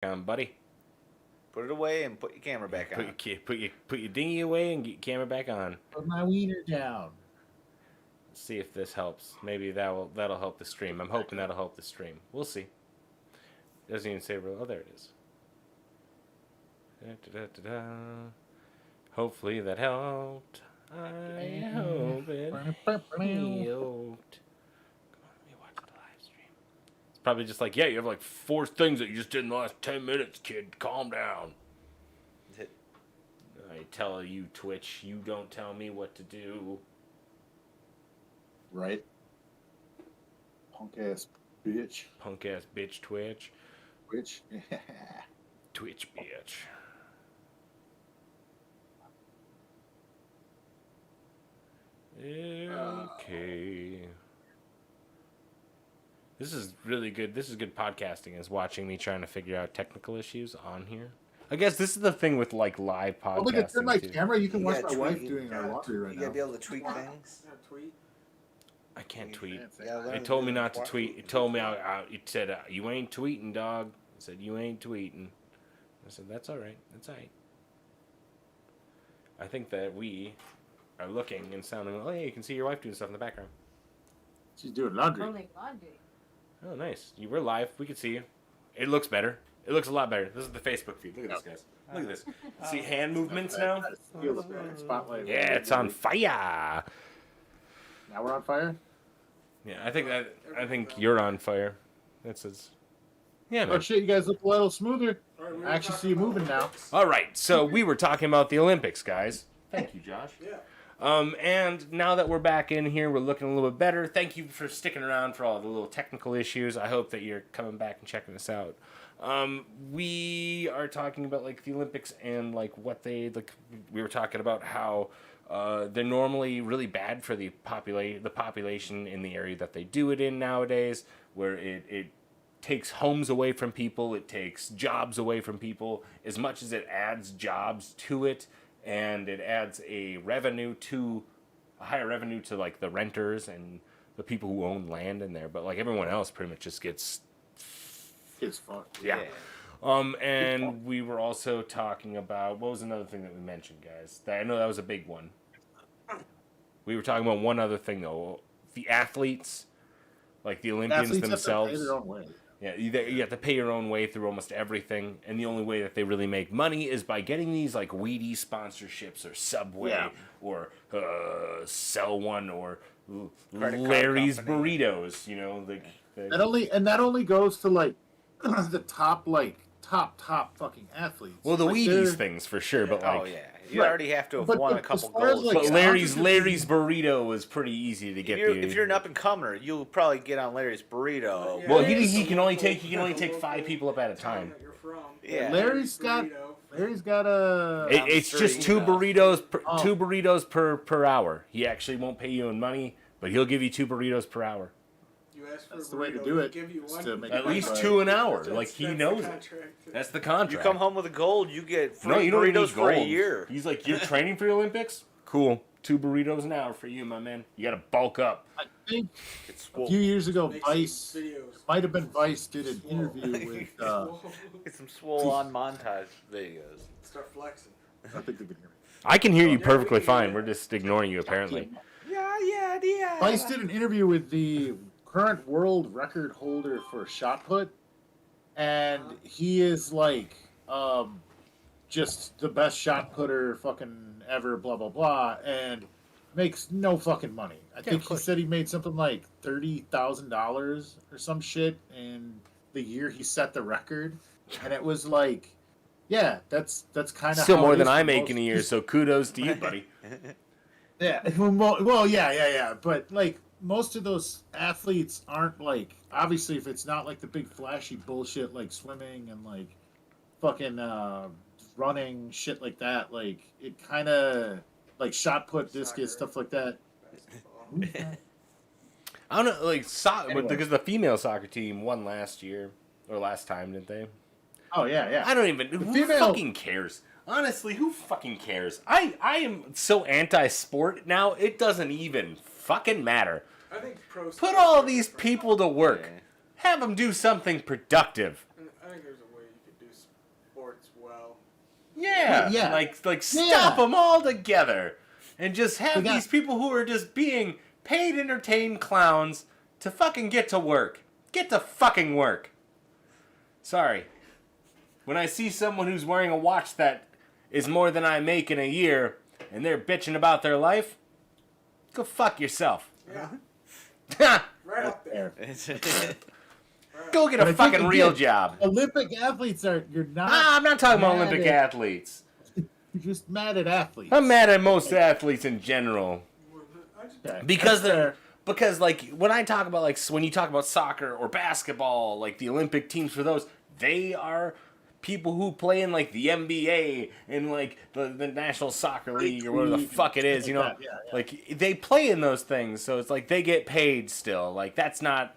Buddy. Put it away and put your camera back on. Put your dinghy away and get your camera back on. Put my wiener down. Let's see if this helps. Maybe that'll help the stream. I'm hoping that'll help the stream. We'll see. Doesn't even say real. Oh, there it is. Da-da-da-da-da. Hopefully that helped. I hope it helped. Come on, let me watch the live stream. It's probably just like, yeah, you have like 4 things that you just did in the last 10 minutes, kid. Calm down. I tell you, Twitch, you don't tell me what to do. Right? Punk ass bitch. Punk ass bitch, Twitch. Twitch. Twitch bitch. Okay. This is really good. This is good podcasting, is watching me trying to figure out technical issues on here. I guess this is the thing with like live podcasting. Oh, look at my too. camera. You can watch my tweet, wife doing her laundry right You now. gotta be able to tweak things. Tweet. I can't tweet. Yeah, It told me not to tweet. It told me it said you ain't tweeting, dog. It said you ain't tweeting. I said that's all right. That's all right. I think that we are looking and sounding. Oh, yeah, you can see your wife doing stuff in the background. She's doing laundry. Oh my god, dude. Oh, nice. You were live. We could see you. It looks better. It looks a lot better. This is the Facebook feed. Look at this, guys. Look at this. See hand movements now? Spotlight. Yeah, it's on fire. Now we're on fire? Yeah, I think you're on fire. That says. Yeah, man. Oh shit, you guys look a little smoother. I actually see you moving now. All right, so we were talking about the Olympics, guys. Thank you, Josh. Yeah. And now that we're back in here, we're looking a little bit better. Thank you for sticking around for all the little technical issues. I hope that you're coming back and checking us out. We are talking about like the Olympics and like what they like. We were talking about how they're normally really bad for the population in the area that they do it in nowadays, where it takes homes away from people, it takes jobs away from people. As much as it adds jobs to it, and it adds a higher revenue to like the renters and the people who own land in there, but like everyone else pretty much just gets It's fun. yeah. And we were also talking about, what was another thing that we mentioned, guys? I know that was a big one. We were talking about one other thing though, the athletes, like the Olympians Athletes themselves. have to pay their own way. Yeah, you have to pay your own way through almost everything, and the only way that they really make money is by getting these like weedy sponsorships or Subway or Sell One or Larry's Burritos. You know, that only goes to like the top fucking athletes. well, the like Wheaties things for sure, but like. Oh yeah, you already have to have won a couple as far as, goals. like, But Larry's burrito was pretty easy to get. If you're an up and comer, you'll probably get on Larry's burrito. Well, he can only take 5 people up at a time. That you're from. Yeah. Larry's got a. It's just 2 burritos, 2 burritos per hour. He actually won't pay you in money, but he'll give you 2 burritos per hour. You ask for That's a the way to burrito, do they it, give you is one. to make At it least like- 2 an hour. That's- Like he that's the knows it. contract. That's the contract. You come home with a gold, you get free No, you don't burritos need for a gold. year. He's like, you're training for the Olympics? Cool. 2 burritos an hour for you, my man. You got to bulk up. I think It's a swole. few years ago, Make some Vice videos. might have been Vice did an interview with. Get some swole on montage videos. Start flexing. I think they can hear me. I can hear you perfectly fine. We're just ignoring you, apparently. Yeah. Vice did an interview with the current world record holder for shot put, and he is like just the best shot putter fucking ever, blah blah blah, and makes no fucking money. I think he said he made something like $30,000 or some shit in the year he set the record, and it was like, yeah, that's kind of Still more than I make in a year, so kudos to you, buddy. Yeah, well, yeah, but like most of those athletes aren't like, obviously if it's not like the big flashy bullshit like swimming and like fucking running shit like that, like it kind of like shot put, discus, stuff like that. I don't know, like Anyway. because the female soccer team won last year or last time, didn't they? Oh yeah. I don't even. Who female- fucking cares? Honestly, who fucking cares? I am so anti-sport now. It doesn't even fucking matter. I think pro Put all these people to work. Yeah. Have them do something productive. I think there's a way you could do sports well. Yeah. Like stop them all together. And just have got- these people who are just being paid entertained clowns to fucking get to work. Get to fucking work. Sorry. When I see someone who's wearing a watch that is more than I make in a year, and they're bitching about their life, go fuck yourself. Yeah, right up there. Go get But a I fucking think, real again, job. Olympic athletes you're not. I'm not talking about mad Olympic at- athletes. You're just mad at athletes. I'm mad at most athletes in general. I just, Okay, Because that's they're fair. because like when I talk about like when you talk about soccer or basketball, like the Olympic teams for those, they are people who play in like the NBA and like the National Soccer League or whatever the fuck it is, you know. Like that, yeah. Like they play in those things, so it's like they get paid still. Like that's not.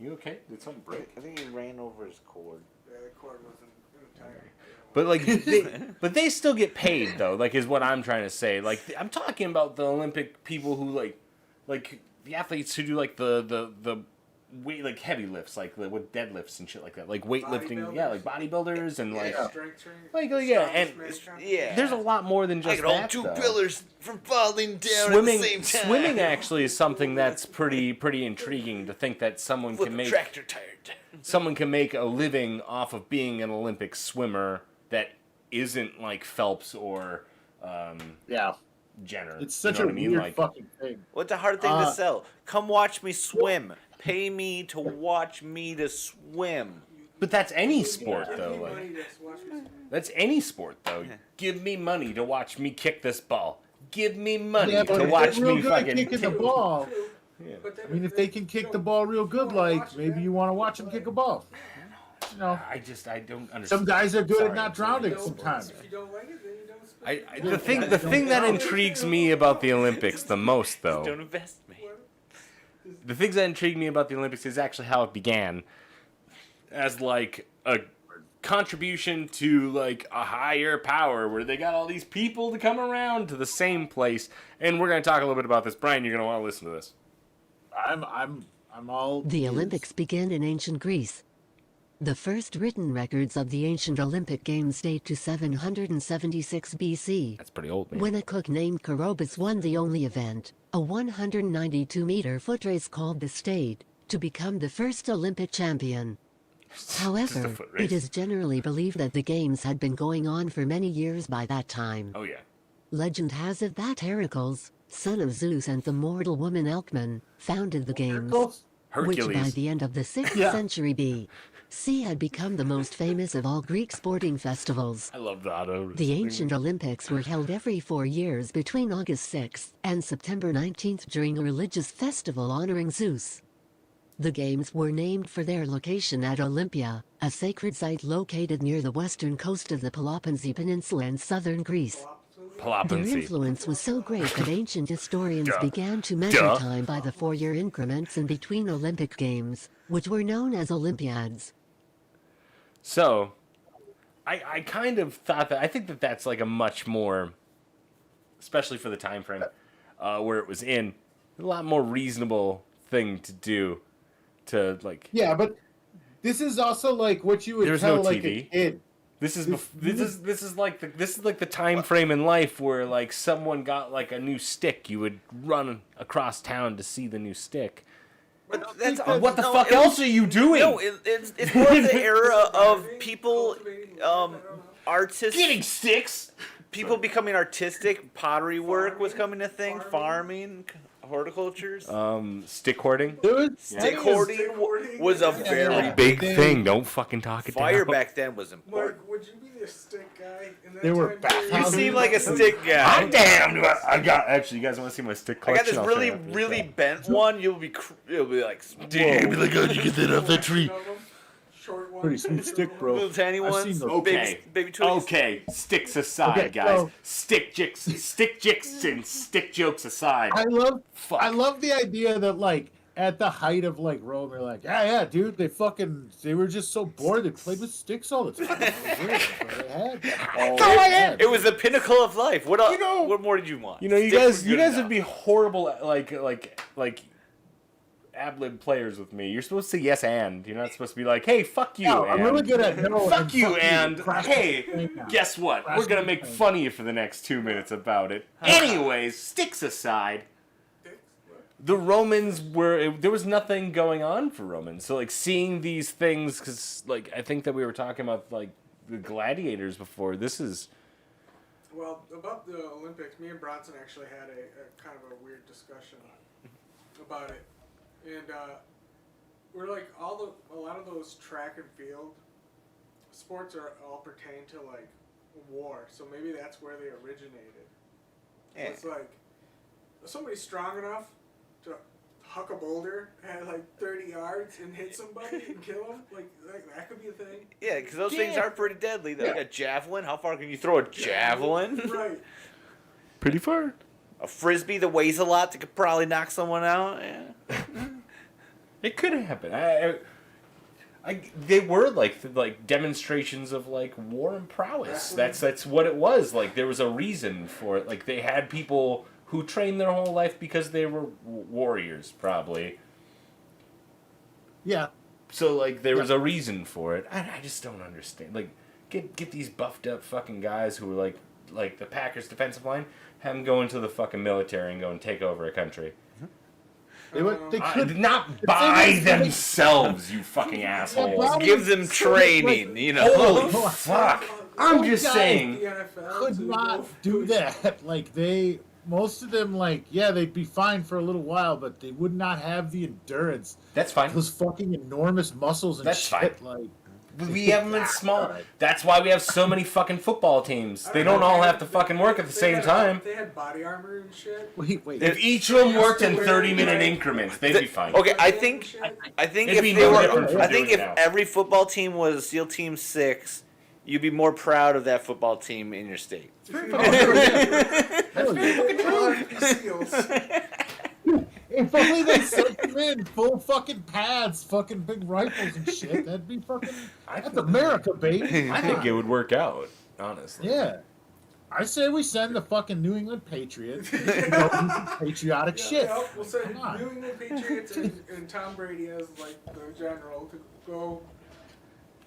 You okay? Did something break? I think he ran over his cord. yeah, the cord wasn't tired. But like, they still get paid though. Like, is what I'm trying to say. Like, I'm talking about the Olympic people who like the athletes who do like the weight like heavy lifts, like with deadlifts and shit like that, like weightlifting. Yeah, like bodybuilders and like Strength training. yeah, and Strongest man Yeah. there's a lot more than just I can hold that. two though. pillars from falling down Swimming, at the same time. swimming actually is something that's pretty intriguing to think that someone Flip can a make tractor tire. someone can make a living off of being an Olympic swimmer that isn't like Phelps or Yeah, Jenner. it's such you know a what I mean? weird Like, fucking thing. What's a hard thing Uh, to sell? Come watch me swim. Pay me to watch me to swim. but that's any sport Give though. me Like, money to watch me swim. that's any sport though. Give me money to watch me kick this ball. Give me money Yeah, but to if watch they're real me good at fucking. kicking the ball. Yeah. But then I mean, if they can kick the ball real good, like maybe you want to watch them kick a ball. You know, I don't understand. some guys are good Sorry, at not I'm sorry. drowning sometimes. If you don't like it, then you don't spend The thing that intrigues me about the Olympics the most though. Don't invest me. The things that intrigue me about the Olympics is actually how it began as like a contribution to like a higher power where they got all these people to come around to the same place, and we're going to talk a little bit about this. Brian, you're going to want to listen to this. I'm all. The Olympics began in ancient Greece. The first written records of the ancient Olympic Games date to 776 BC, That's pretty old, man. when a cook named Coroebus won the only event, a 192-meter foot race called the Stade, to become the first Olympic champion. However, foot race. it is generally believed that the Games had been going on for many years by that time. Oh yeah. Legend has it that Heracles, son of Zeus and the mortal woman Alcman, founded the Games, which by Hercules. the end of the 6th Yeah. century B.C. had become the most famous of all Greek sporting festivals. I love the auto. The ancient Olympics were held every 4 years between August 6th and September 19th during a religious festival honoring Zeus. The Games were named for their location at Olympia, a sacred site located near the western coast of the Peloponnese Peninsula in southern Greece. Their Peloponnese. influence was so great that ancient historians Duh. began to measure Duh. time by the 4-year increments in between Olympic Games, which were known as Olympiads. So, I kind of thought that I think that that's like a much more, especially for the time frame where it was in, a lot more reasonable thing to do, to like. Yeah, but this is also like what you would There's tell no like TV. a kid. This is like the time frame in life where like someone got like a new stick, you would run across town to see the new stick. But that's What the no, fuck it was- else are you doing? No, it's more of the era of people, artists, Getting sticks. people becoming artistic. Pottery work was coming a thing. Farming, horticultures. Stick hoarding. There was Stick plenty of- hoarding was a very yeah. Big They- thing. Don't fucking talk it fire down. back then was important. Mark, would you be the stick guy in that There were time period? You bathhouses. seem like a stick I'm guy. damned. I got actually. You guys want to see my stick I got collection? this I'll show really, you after this really call. bent one. You'll be like, Dude, be like, how'd you get that off that tree? Short one. Pretty sweet stick, bro. little tiny I've ones. seen those. Okay. baby twigs. Okay, sticks aside, Okay, guys. so- Stick jicks and stick jokes aside. I Fuck. love the idea that like at the height of like Rome, you're like, yeah, dude, they were just so bored they played with sticks all the time. all I had. It was the pinnacle of life. What else? You know- What more did you want? You know, you Sticks guys were good would enough. be horrible at like ad-lib players with me. You're supposed to say yes and. You're not supposed to be like, hey, fuck you, No, and. I'm really good at no. Fuck you, and Crash hey, the thing now. guess what? Crash We're gonna the make thing. fun of you for the next 2 minutes about it. Anyways, sticks aside, the Romans there was nothing going on for Romans. So like seeing these things, because like I think that we were talking about like the gladiators before. This is Well, about the Olympics, me and Bronson actually had a kind of a weird discussion about it, and we're like a lot of those track and field sports are all pertain to like war, so maybe that's where they originated. Yeah. It's like if somebody's strong enough to huck a boulder at like 30 yards and hit somebody and kill them, like that could be a thing. Yeah, because those things Yeah. are pretty deadly. Like a javelin. How far can you throw a javelin? Right. pretty far. A frisbee that weighs a lot that could probably knock someone out. Yeah. It could happen. They were like demonstrations of like war and prowess. That's what it was. Like there was a reason for it. Like they had people who trained their whole life because they were warriors, probably. Yeah. So like there was a reason for it. I just don't understand. Like get these buffed up fucking guys who were like the Packers defensive line, have them go into the fucking military and go and take over a country. They could Not by themselves, you fucking assholes. probably- Give them training, you know. Holy fuck! I'm just guys- saying. The NFL could to not go do that. Like most of them, like they'd be fine for a little while, but they would not have the endurance. That's fine. Those fucking enormous muscles and That's shit. fine. Like We have them in small. Alright. That's why we have so many fucking football teams. They don't all have to fucking work at the same time. They had body armor and shit. wait. If each of them worked in 30-minute increments, they'd be fine. Okay, I And think shit. if It'd be they no were, different from I think doing if it now. every football team was SEAL Team 6, you'd be more proud of that football team in your state. Hell yeah. Seals. If only they sent them in full fucking pads, fucking big rifles and shit, that'd be fucking. That's America, baby. I think it would work out, honestly. Yeah. I say we send the fucking New England Patriots to go do some patriotic shit. Yeah, we'll send Come on. New England Patriots and Tom Brady as like the general to go.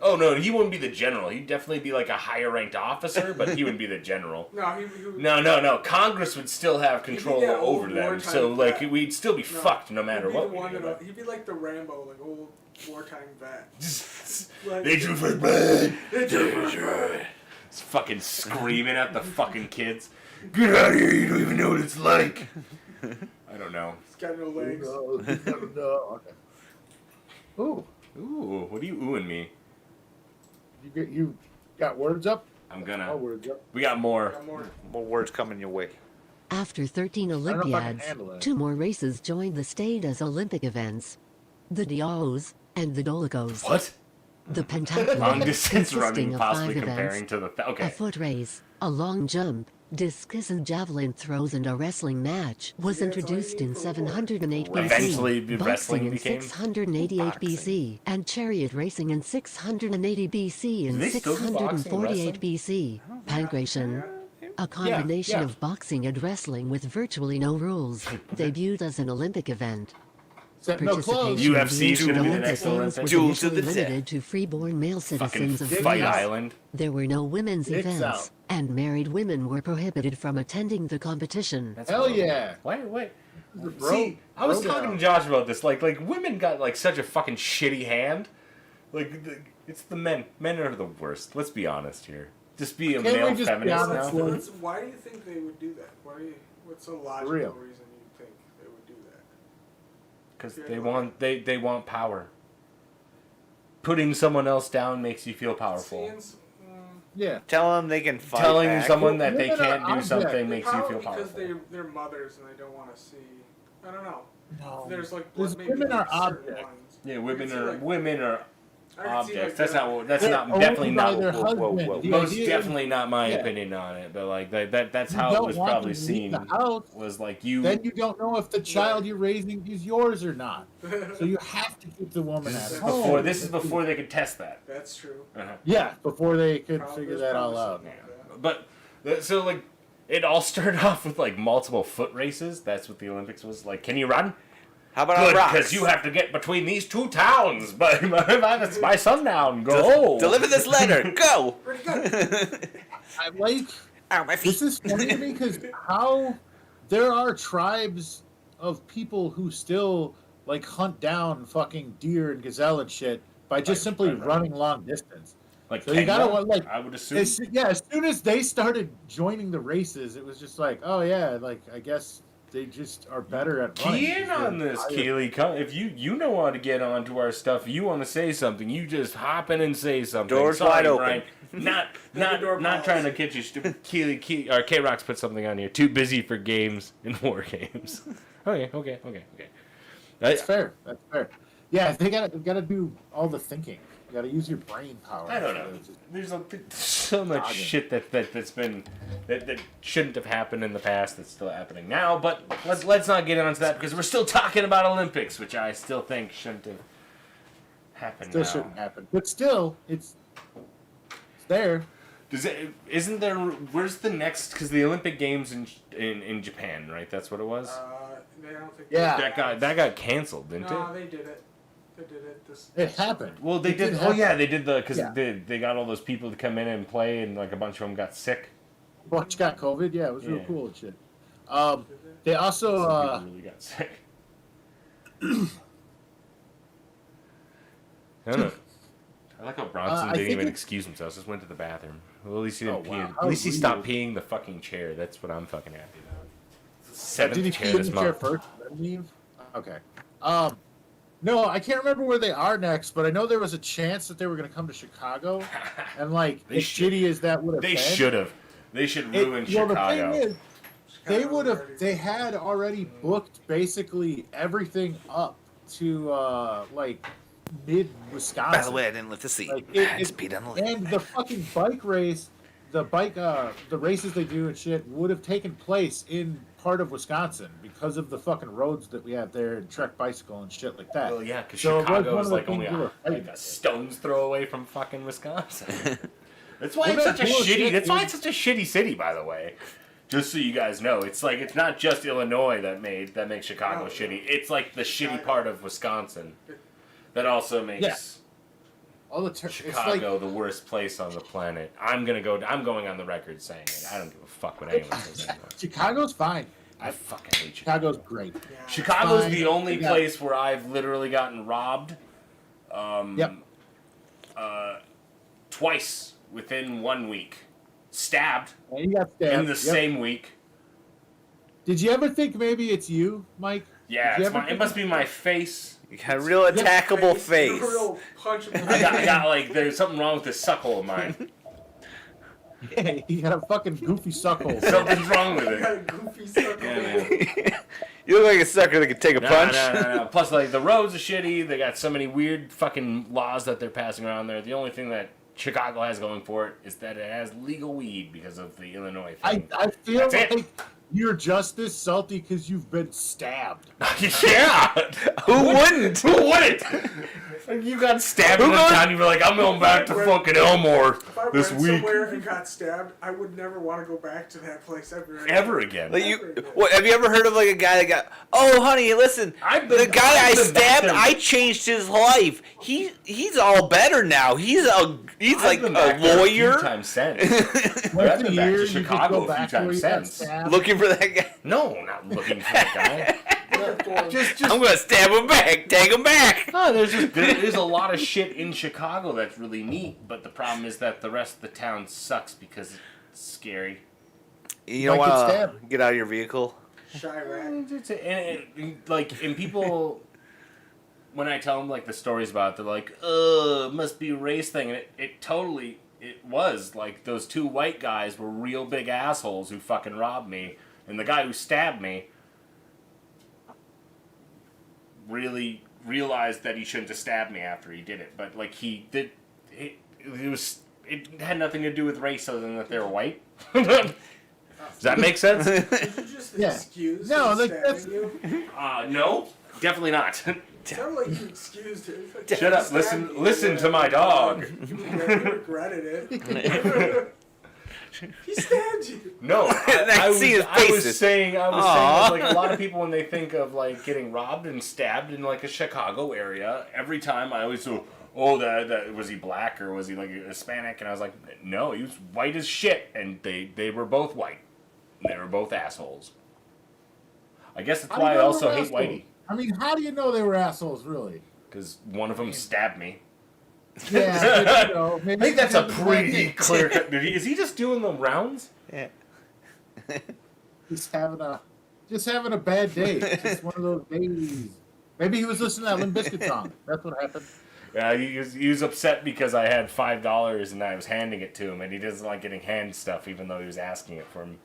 Oh no, he wouldn't be the general. He'd definitely be like a higher ranked officer, but he wouldn't be the general. No, he would. No. Congress would still have control that old over them, wartime so like vet. we'd still be fucked no matter he'd be what. the we one do. that- he'd be like the Rambo, like old wartime vet. Like, They drew for blood. They drew for blood. It's fucking screaming at the fucking kids. Get out of here! You don't even know what it's like. I don't know. He's got no legs. No. Okay. Ooh, Ooh, what are you oohing me? you got words up? I'm Oh, gonna. words up. We got more. Got more. More words coming your way. After 13 know if I can Olympiads, handle it. 2 more races joined the state as Olympic events. The Dios and the Dolicos. What? The pentathlon, Long distance consisting running, of possibly 5 comparing events, to the. a Okay. foot race, a long jump, discus and javelin throws, and a wrestling match, was Yeah, that's all you introduced in need for 708 BC, Eventually, boxing wrestling in became 688 boxing. BC, and chariot racing in 680 BC and Do they still do boxing and 648 BC. Pancration, a combination yeah. of boxing and wrestling with virtually no rules, debuted as an Olympic event. Set no clothes. Participation in UFC the is gonna be the Olympic next Games Olympics. was Duel to initially the death. limited to freeborn male Fucking citizens of Fight Greece. Island. There were no women's Dicks events, out. and married women were prohibited from attending the competition. That's Hell horrible. yeah. Wait. Bro, See, I was bro talking down. to Josh about this. Like women got like such a fucking shitty hand. It's the men. Men are the worst. Let's be honest here. Just be a Can't we male just be feminist honest now. with- Why do you think they would do that? What's a logical real. reason you think they would do that? Because they want power. Putting someone else down makes you feel powerful. Yeah. Tell them they can fight Telling back. someone that they Women are can't do objects. something makes you Probably feel because powerful. they're mothers and they don't want to see. I don't know. No. There's like Those maybe women are certain objects. ones. Yeah, I women could see, are like- women are I could see, objects. like, That's they're- not. That's They're not owned definitely by not. their whoa, husband. whoa. The Most idea is definitely not my yeah. opinion on it, but like that's you how it don't was want probably them to leave seen. the house, Was like you. then you don't know if the child you're raising is yours or not. So you have to keep the woman at home. Before this is before they could test that. That's true. Uh-huh. Yeah, before they could Prob- figure there's that all probably out. something like that. But so like it all started off with like multiple foot races. That's what the Olympics was like. Can you run? How about on Good, rocks? because you have to get between these two towns by sundown. Go. Deliver this letter. Go. Pretty good. I like. Ow, my feet. This is funny to me because how there are tribes of people who still like hunt down fucking deer and gazelle and shit by just simply running long distance. Like So you gotta Kenya, like, I would assume. as soon as they started joining the races, it was just like, oh yeah, like I guess they just are better at running. Key in on this, Keely. If you know how to get onto our stuff, you want to say something, you just hop in and say something. Doors Sorry, wide open. Brian. Not trying to catch you stupid. Keely, or K-Rock's put something on here. Too busy for games and war games. Okay. That's fair. That's fair. Yeah, they gotta do all the thinking. You gotta use your brain power. I don't know. There's so much shit that's been that shouldn't have happened in the past that's still happening now. But let's not get into that because we're still talking about Olympics, which I still think shouldn't have happened. Still now. shouldn't happen, but still, it's there. Isn't there? Where's the next? Because the Olympic Games in Japan, right? That's what it was. I don't think Yeah. That got canceled, didn't No, it? they did it. They did it. It happened. Well, they It did. did Oh yeah, happen. they did because Yeah. they got all those people to come in and play, and like a bunch of them got sick. Bunch got COVID. Yeah, it was real Yeah. cool and shit. They also Some people really got sick. I don't know. I like how Bronson I didn't think even it- excuse himself. Just went to the bathroom. Well, at least he Oh, didn't pee. wow. At How least he stopped rude. peeing the fucking chair. That's what I'm fucking happy about. did Seventh he chair pee in this the chair month. first and then leave? Okay. No, I can't remember where they are next, but I know there was a chance that they were going to come to Chicago, and like They as should. shitty as that would have They been, should have. They should ruin The Chicago. thing is, they Chicago would have. already- They had already booked basically everything up to like mid Wisconsin. By the way, I didn't lift the seat. Like, I just peed on the lid. and the fucking bike race, the races they do and shit would have taken place in part of Wisconsin because of the fucking roads that we have there and Trek bicycle and shit like that. Well, yeah, because So it was Chicago one is of the like only things we were fighting a for. stone's throw away from fucking Wisconsin. That's why Well, it's such a that bullshit shitty. That's why is- it's such a shitty city, by the way. Just so you guys know, it's like it's not just Illinois that makes Chicago No. shitty. It's like the shitty part of Wisconsin that also makes Yeah. All the it's like Chicago the worst place on the planet. I'm going on the record saying it. I don't give a fuck what anyone says anymore. Chicago's fine. I fucking hate Chicago. Chicago's great. Yeah. Chicago's Fine. the only Yeah. place where I've literally gotten robbed. Yep. Twice within 1 week. Stabbed And you got stabbed. in the Yep. same week. Did you ever think maybe it's you, Mike? Yeah, Did you it's ever it think- must be my face. You got a real attackable face. Real punchable I got like there's something wrong with this suckle of mine. Yeah, you got a fucking goofy suckle. Something's wrong with got it. a goofy sucker. Yeah, man. You look like a sucker that could take a punch. No. Plus, like the roads are shitty. They got so many weird fucking laws that they're passing around there. The only thing that Chicago has going for it is that it has legal weed because of the Illinois thing. I feel That's like it. you're just as salty because you've been stabbed. Yeah. Who wouldn't? Who wouldn't? Like, you got stabbed in Who the goes- town. You were like, I'm going back to fucking Elmore If I this went week. somewhere and got stabbed, I would never want to go back to that place ever again. Ever again. Like what? Have you ever heard of like a guy that got? Oh, honey, listen. I've been- The guy I I've been back stabbed, there. I changed his life. He's all better now. He's I've like been a back there a few lawyer. times since. Once I've a been back year, to you just Chicago go a back few to where times you got since. stabbed. Looking for that guy. No, not looking for that guy. just I'm gonna stab him back. Take him back. No, there is a lot of shit in Chicago that's really neat, but the problem is that the rest of the town sucks because it's scary. You don't Might get want stabbed. to get out of your vehicle. Shy rat. And people, when I tell them like the stories about it, they're like, it must be a race thing, and it totally was. Like those two white guys were real big assholes who fucking robbed me, and the guy who stabbed me really realized that he shouldn't have stabbed me after he did it, but like he did. It had nothing to do with race other than that they were white. Does that make sense? Did you just Yeah. excuse No, him like, stabbing you? No, definitely not. It sounded like you excused him. Like, Shut up! stabbed you. Listen to my dog. You regretted it. He stabbed you. No, I see his I was faces. saying Aw. like a lot of people when they think of like getting robbed and stabbed in like a Chicago area, every time I always go, oh, that was he black or was he like Hispanic? And I was like, no, he was white as shit, and they were both white. They were both assholes. I guess that's How do you why I know they also were hate assholes? Whitey, I mean, how do you know they were assholes, really? because one of them stabbed me. Yeah, but, you know, I maybe think that's a because of pretty that clear cut. Is he just doing the rounds? Yeah. Just having a bad day. Just one of those days. Maybe he was listening to that Limp Bizkit song. That's what happened. Yeah, he was upset because I had $5 and I was handing it to him, and he doesn't like getting hand stuff, even though he was asking it for me.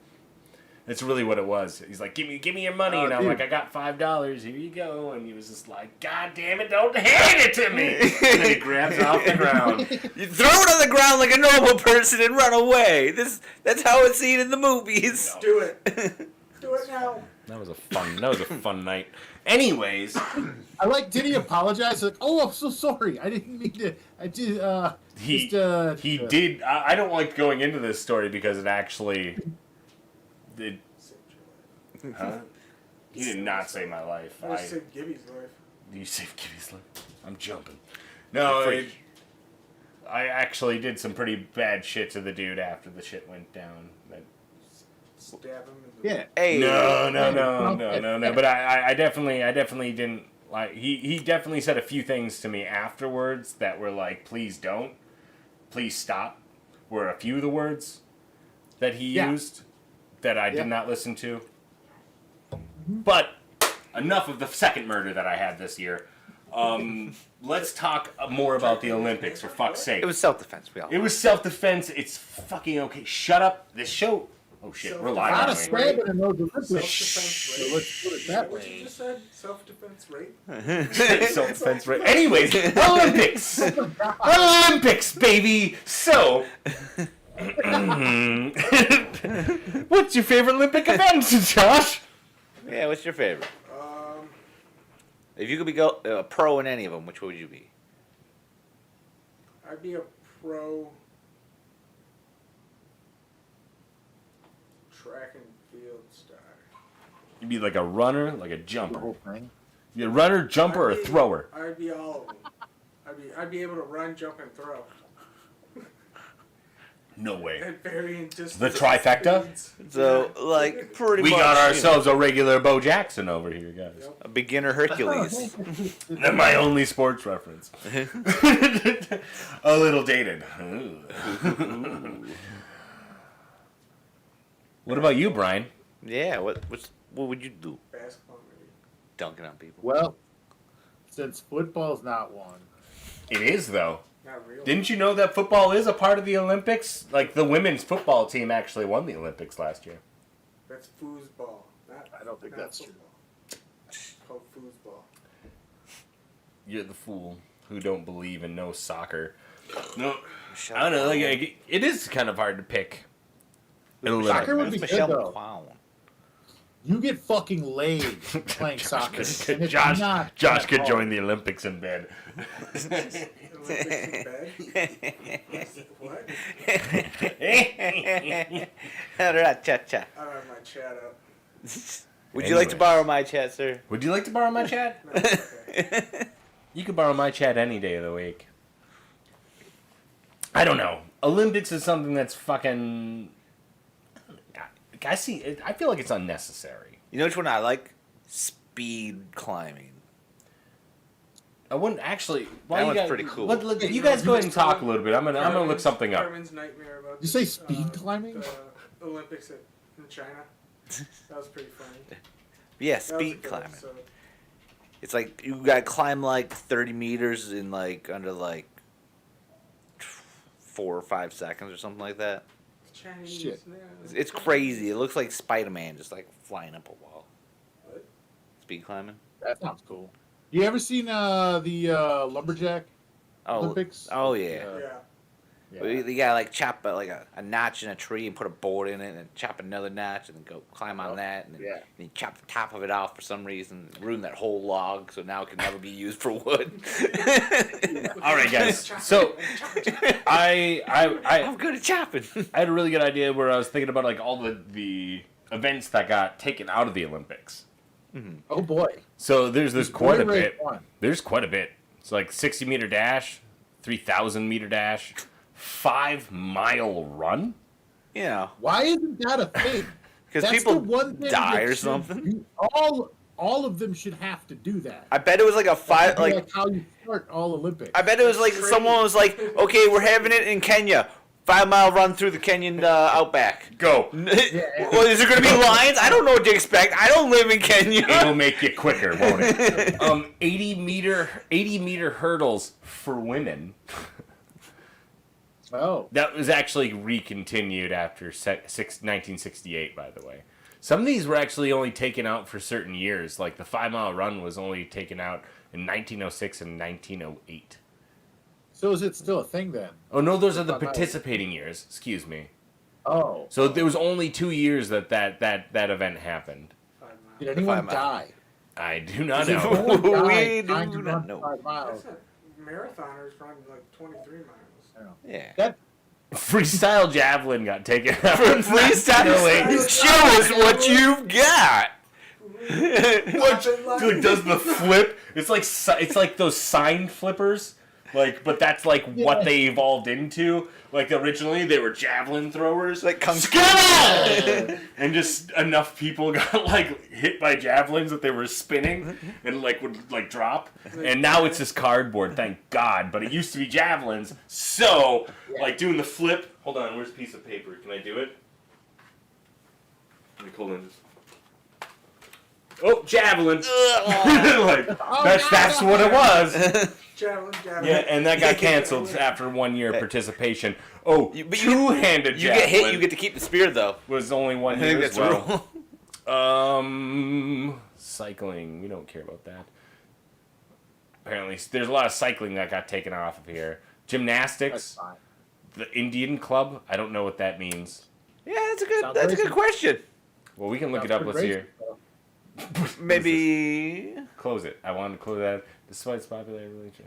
That's really what it was. He's like, give me your money, and I'm dude. like, I got $5. Here you go. And he was just like, God damn it, don't hand it to me. And then he grabs it off the ground. You throw it on the ground like a normal person and run away. That's how it's seen in the movies. Do it. Do it now. That was a fun night. Anyways, I like. Did he apologize? Like, oh, I'm so sorry. I didn't mean to. I did. he just, did. I don't like going into this story because it actually did. Huh? He did not save my life. I saved Gibby's life. You saved Kitty's life. I'm jumping. No, I actually did some pretty bad shit to the dude after the shit went down. Stab him in the Yeah. Hey. No. But I definitely didn't like. He definitely said a few things to me afterwards that were like, please don't, please stop. Were a few of the words that he used that I did not listen to. But enough of the second murder that I had this year. Let's talk more about the Olympics, for fuck's sake. It was self-defense. We all. It was self-defense. It's fucking okay. Shut up. This show. Oh shit, we're live. Not a aren't we? stabbing in those Olympics. self-defense So rate. let's put it that What you way. just said? Self-defense rate? Self-defense, right? Anyways, Olympics. Olympics, baby. So, what's your favorite Olympic event, Josh? Yeah. What's your favorite? If you could be a pro in any of them, which would you be? I'd be a pro track and field star. You'd be like a runner, like a The jumper. whole thing. You a runner, jumper, or I'd be- thrower? I'd be all of them. I'd be able to run, jump, and throw. No way. At varying distances. The trifecta? speeds. So, Yeah. like, pretty We much. got you know, ourselves a regular Bo Jackson over here, guys. Yep. a beginner Hercules. That's my only sports reference. A little dated. What about you, Brian? Yeah. What would you do? Basketball, maybe. Dunking on people. Well, since football's not one, It is, though. Not real. Didn't you know that football is a part of the Olympics? Like, the women's football team actually won the Olympics last year. That's foosball. Not, I don't think not that's true. football. It's called foosball. You're the fool who don't believe in no soccer. No, Michelle I don't know. McCown. Like, it is kind of hard to pick. Soccer would That's be good, Michelle though. McCown. you get fucking laid playing soccer. And it's Josh not Josh that could hard. join the Olympics in bed. Olympics in bed? What? Cha-cha. I don't have my chat up. Would you like to Anyways. borrow my chat, sir? Would you like to borrow my chat? No, it's okay. You can borrow my chat any day of the week. I don't know. Olympics is something that's fucking. I see. I feel like it's unnecessary. You know which one I like? Speed climbing. I wouldn't actually. That one's pretty cool. You guys go ahead and talk a little bit. I'm gonna look something up. Carmen's nightmare about You say speed climbing? the Olympics in China. That was pretty funny. Yeah, That was a speed good climbing. episode. It's like you gotta climb like 30 meters in like under like 4 or 5 seconds or something like that. Chinese. Shit. Yeah. It's crazy. It looks like Spider-Man just like flying up a wall. What? Speed climbing. That sounds cool. You ever seen the lumberjack Oh, Olympics? oh yeah. Yeah. Yeah. You gotta like chop a notch in a tree and put a board in it, and chop another notch, and then go climb on that, and then Yeah. and you chop the top of it off for some reason, ruin that whole log, so now it can never be used for wood. All right, guys. So I I'm good at chopping. I had a really good idea where I was thinking about like all the events that got taken out of the Olympics. Oh boy. So there's quite a Really bit. fun. There's quite a bit. It's like 60-meter dash, 3,000-meter dash, 5-mile run. You know, Why isn't that a thing? because That's people the one thing die that or should something. be- all of them should have to do that. I bet it was like a That'd be like how you start all Olympics. I bet it was like someone was like, okay, we're having it in Kenya. 5-mile run through the Kenyan outback. Go. Well, is there going to be lines? I don't know what to expect. I don't live in Kenya. It'll make you quicker, won't it? 80-meter hurdles for women. Oh, That was actually recontinued after 1968, by the way. Some of these were actually only taken out for certain years. Like the 5-mile run was only taken out in 1906 and 1908. so is it still a thing then? Oh, no, those are the 5 miles. participating years. Excuse me. Oh, So there was only 2 years that event happened. 5 miles. did anyone 5 miles. die? I do not Did know. anyone We die do trying to not run know. 5 miles? That's not marathoners run like 23 miles. Yeah. That Freestyle javelin got taken out. Freestyle. Show us what you've got. What? Like, does the flip? It's like those sign flippers. Like, but that's like what they evolved into. Like originally they were javelin throwers. Like kung fu. And just enough people got like hit by javelins that they were spinning and like would like drop. And now it's just cardboard, thank God. But it used to be javelins. So like doing the flip. Hold on, where's a piece of paper? Can I do it? Let me hold on. Oh, javelin. Like that's what it was. Javelin. Yeah, and that got canceled after 1 year participation. Oh, But you- two-handed You javelin get hit, you get to keep the spear though. was only 1 I think year as that's well. rule. Cycling. We don't care about that. Apparently, there's a lot of cycling that got taken off of here. that's Gymnastics. fine. The Indian Club. I don't know what that means. Yeah, that's a good. Sounds That's a good racist. question. Well, we can look it Sounds up. Let's pretty hear. racist, though. Maybe. Close it. I wanted to close that. Despite its popularity.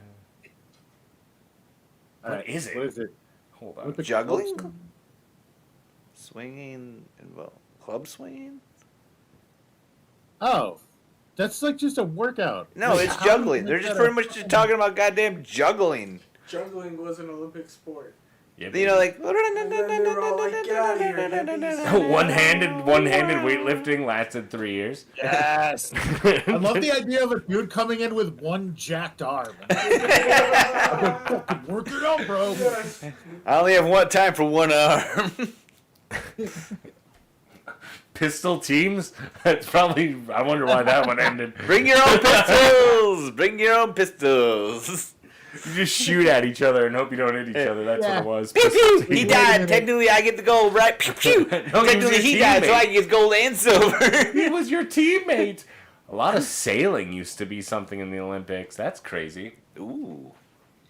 All What right, is it? What is it? Hold on. Olympic Juggling? clubs? Swinging and club swinging. Oh, that's like just a workout. No, Like, it's how do you juggling. make They're just that pretty a- much just talking about goddamn juggling. Juggling was an Olympic sport. Yeah, You know, like. And then they were all like, "Get out of here, hippies." one-handed weightlifting lasted 3 years. Yes. I love the idea of a dude coming in with one jacked arm. I've been fucking working out, bro. Yes. I only have one time for one arm. Pistol teams. That's probably. I wonder why that one ended. Bring your own pistols. Bring your own pistols. You just shoot at each other and hope you don't hit each other. That's Yeah. what it was. Pew Pistol pew. teams. He Wait a died. minute. Technically, I get the gold, right? Pew pew. No, he was Technically, your he died, so teammate. I get gold and silver. He was your teammate. A lot of sailing used to be something in the Olympics. That's crazy. Ooh.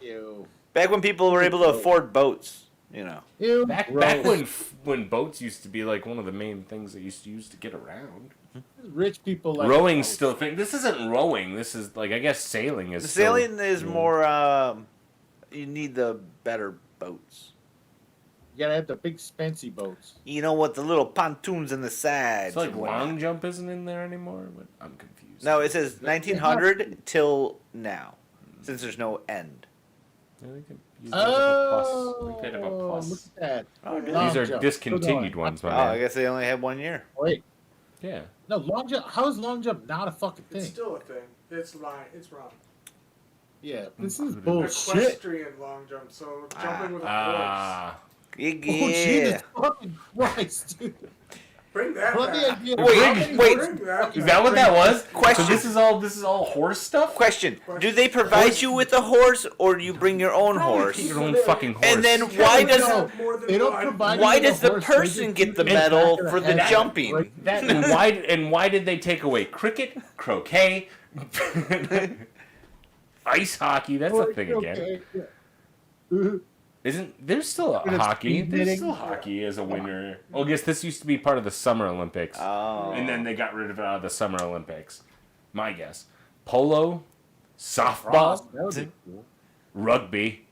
Ew. Back when people were able to afford boats, you know. Ew. Back gross. when boats used to be like one of the main things they used to use to get around. Rich people like Rowing's boats. still a thing. This isn't rowing. This is like I guess sailing is. The still- sailing is more, you need the better boats. You gotta have the big fancy boats. You know what? The little pontoons in the sides. It's like and whatnot. long jump isn't in there anymore. But I'm confused. No, it says 1900 till now, since there's no end. Yeah, they could use that as a plus. Oh, They could have a plus. look at that. Oh, These Long These are jump. discontinued Still ones, Oh, my I man. guess they only had 1 year. Wait, Yeah. no, long jump. How is long jump not a fucking It's thing? still a thing. It's lying. It's wrong. Yeah, this is Included. bullshit. Equestrian long jump. So jumping with a horse. Ah. Oh, Yeah. Jesus fucking Christ, dude. Bring that I love the back. idea. Wait, How many wait. horses- Bring that Is that what that was? Question. So this is all horse stuff. Question: do they provide you with a horse, or do you bring your own horse? Your own fucking horse. And then why No, does More than they don't one. provide why you with does a the horse, they person just get keep the it in medal back of for the head. jumping? Right. that and why did they take away cricket, croquet, ice hockey? That's a thing again. Okay, yeah. Isn't there's still Bit of hockey? speed There's knitting. still hockey as a winner. Well, I guess this used to be part of the Summer Olympics, Oh. and then they got rid of it out of the Summer Olympics. My guess. Polo, softball, That would be cool. rugby.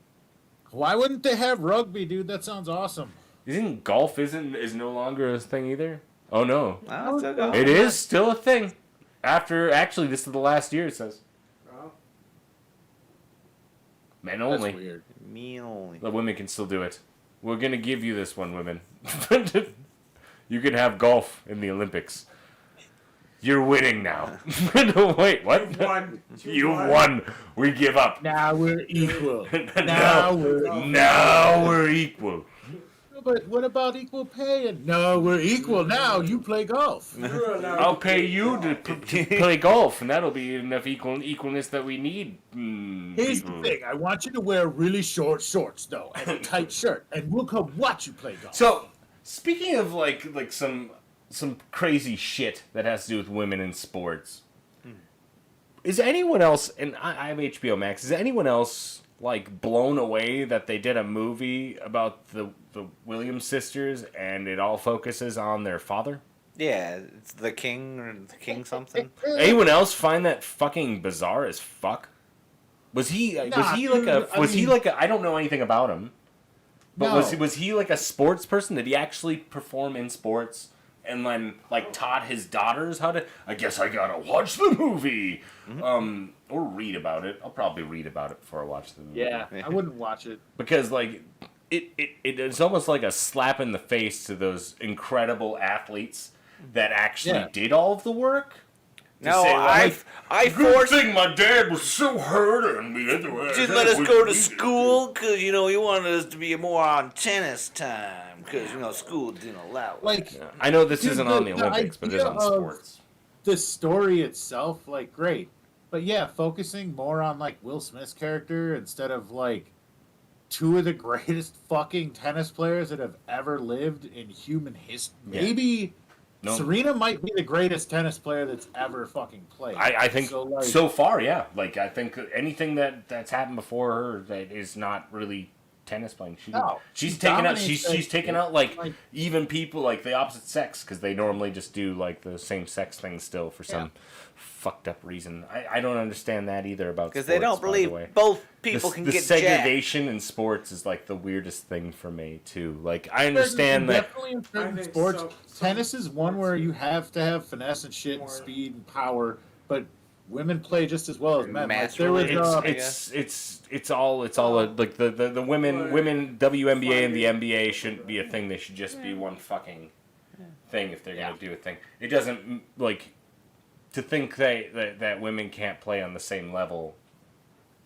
Why wouldn't they have rugby, dude? That sounds awesome. Isn't golf is no longer a thing either? Oh no, Oh, it's okay. it is still a thing. Actually, this is the last year. It says Well, men That's only. weird. Me only. The women can still do it. We're gonna give you this one, women. You can have golf in the Olympics. You're winning now. No, wait, what? you won. You won. We give up. Now we're equal. Now we're equal. But what about equal pay? And no, we're equal now. You play golf. You're allowed I'll to pay you to play golf, and that'll be enough equalness that we need. Here's the people. thing. I want you to wear really short shorts, though, and a tight shirt, and we'll come watch you play golf. So, speaking of like some crazy shit that has to do with women in sports, is anyone else? And I have HBO Max. Is anyone else like blown away that they did a movie about the Williams sisters and it all focuses on their father? Yeah, it's the king or the king something. Anyone else find that fucking bizarre as fuck? Was he like dude, I don't know anything about him. But No. was he like a sports person? Did he actually perform in sports and then like taught his daughters how to? I guess I gotta watch the movie, or read about it. I'll probably read about it before I watch the movie. Yeah, I wouldn't watch it. Because like it's almost like a slap in the face to those incredible athletes that actually Yeah. did all of the work. To No, say, like, I good forced. thing my dad was so hurt on me. Otherwise, Just I let us would go to be- school because he wanted us to be more on tennis time because school didn't allow it. Like I know this Dude, isn't on the the Olympics, but it is on idea of- sports. the story itself, like great, but yeah, focusing more on like Will Smith's character instead of like two of the greatest fucking tennis players that have ever lived in human history. Yeah. Maybe No. Serena might be the greatest tennis player that's ever fucking played. I think so. Like, so far, yeah. Like I think anything that's happened before her that is not really tennis playing. No, she's she taken out. dominates She's that taken shit. out like Like- even people like the opposite sex because they normally just do like the same sex thing still for some fucked up reason. I don't understand that either about Because they don't sports, by the believe way. both people the, can the get jacked. segregation in sports is like the weirdest thing for me too. Like I understand that. definitely in certain I think sports, so- tennis is one where you have to have finesse and shit, and More- speed and power, but women play just as well as men. Like, there was, Masterly. It's all like the women WNBA and the NBA shouldn't be a thing. They should just be one fucking thing if they're gonna do a thing. It doesn't like to think that women can't play on the same level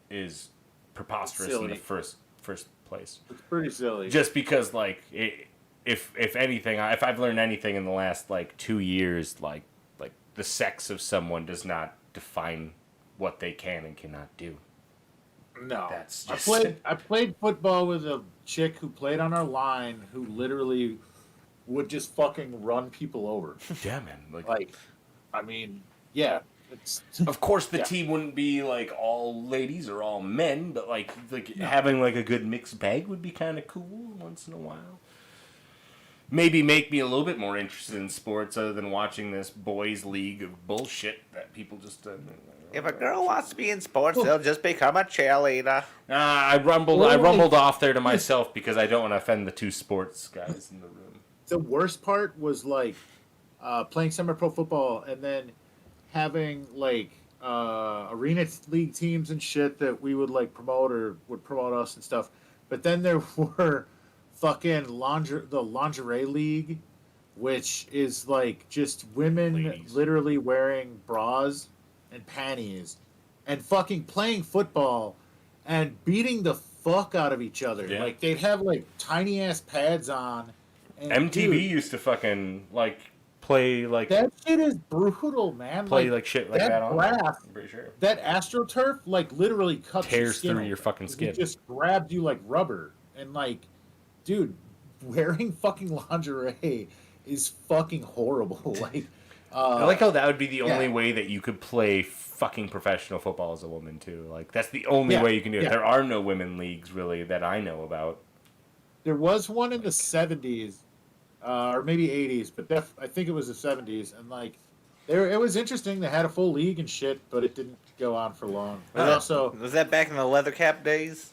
is preposterous in the Silly. first place. it's pretty silly. Just because like if anything, if I've learned anything in the last like 2 years, like the sex of someone does not define what they can and cannot do. No, That's just- I played football with a chick who played on our line who literally would just fucking run people over. Yeah, man. Like, I mean, yeah, it's Of course, the Yeah. team wouldn't be like all ladies or all men, but like having like a good mixed bag would be kind of cool once in a while. Maybe make me a little bit more interested in sports other than watching this boys' league of bullshit that people just. If a girl wants to be in sports, they'll just become a cheerleader. I rumbled off there to myself because I don't want to offend the two sports guys in the room. the worst part was like playing semi-pro football and then having like arena league teams and shit that we would like promote or would promote us and stuff. But then there were fucking the lingerie league, which is like just women Ladies. literally wearing bras and panties and fucking playing football and beating the fuck out of each other. Yeah. Like they'd have like tiny ass pads on. And, MTV dude, used to fucking like play like that shit is brutal, man. play like shit like that on. grass, I'm pretty sure. that AstroTurf, like literally cuts your Tears skin through open. your fucking It skin. just grabs you like rubber, and like, dude, wearing fucking lingerie is fucking horrible. Like, I like how that would be the yeah. only way that you could play fucking professional football as a woman too. Like that's the only Yeah, way you can do it. yeah. There are no women leagues really that I know about. there was one in the 70s, or maybe 80s, but I think it was the 70s, and like, it was interesting. They had a full league and shit, but it didn't go on for long. But also, Was that back in the leather cap days?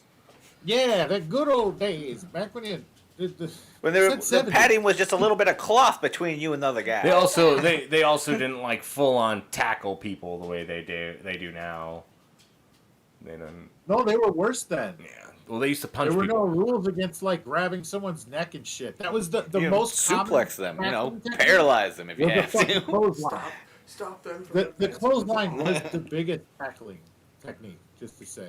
yeah, the good old days back when you When the padding was just a little bit of cloth between you and the other guy. They also didn't like full on tackle people the way they do now. They didn't. No, they were worse then. Yeah. Well, they used to punch There were people. no rules against like grabbing someone's neck and shit. That was the You most suplex them, paralyze them if you had to. Clothesline. Stop them from The advancing. clothesline was the biggest tackling technique, just to say.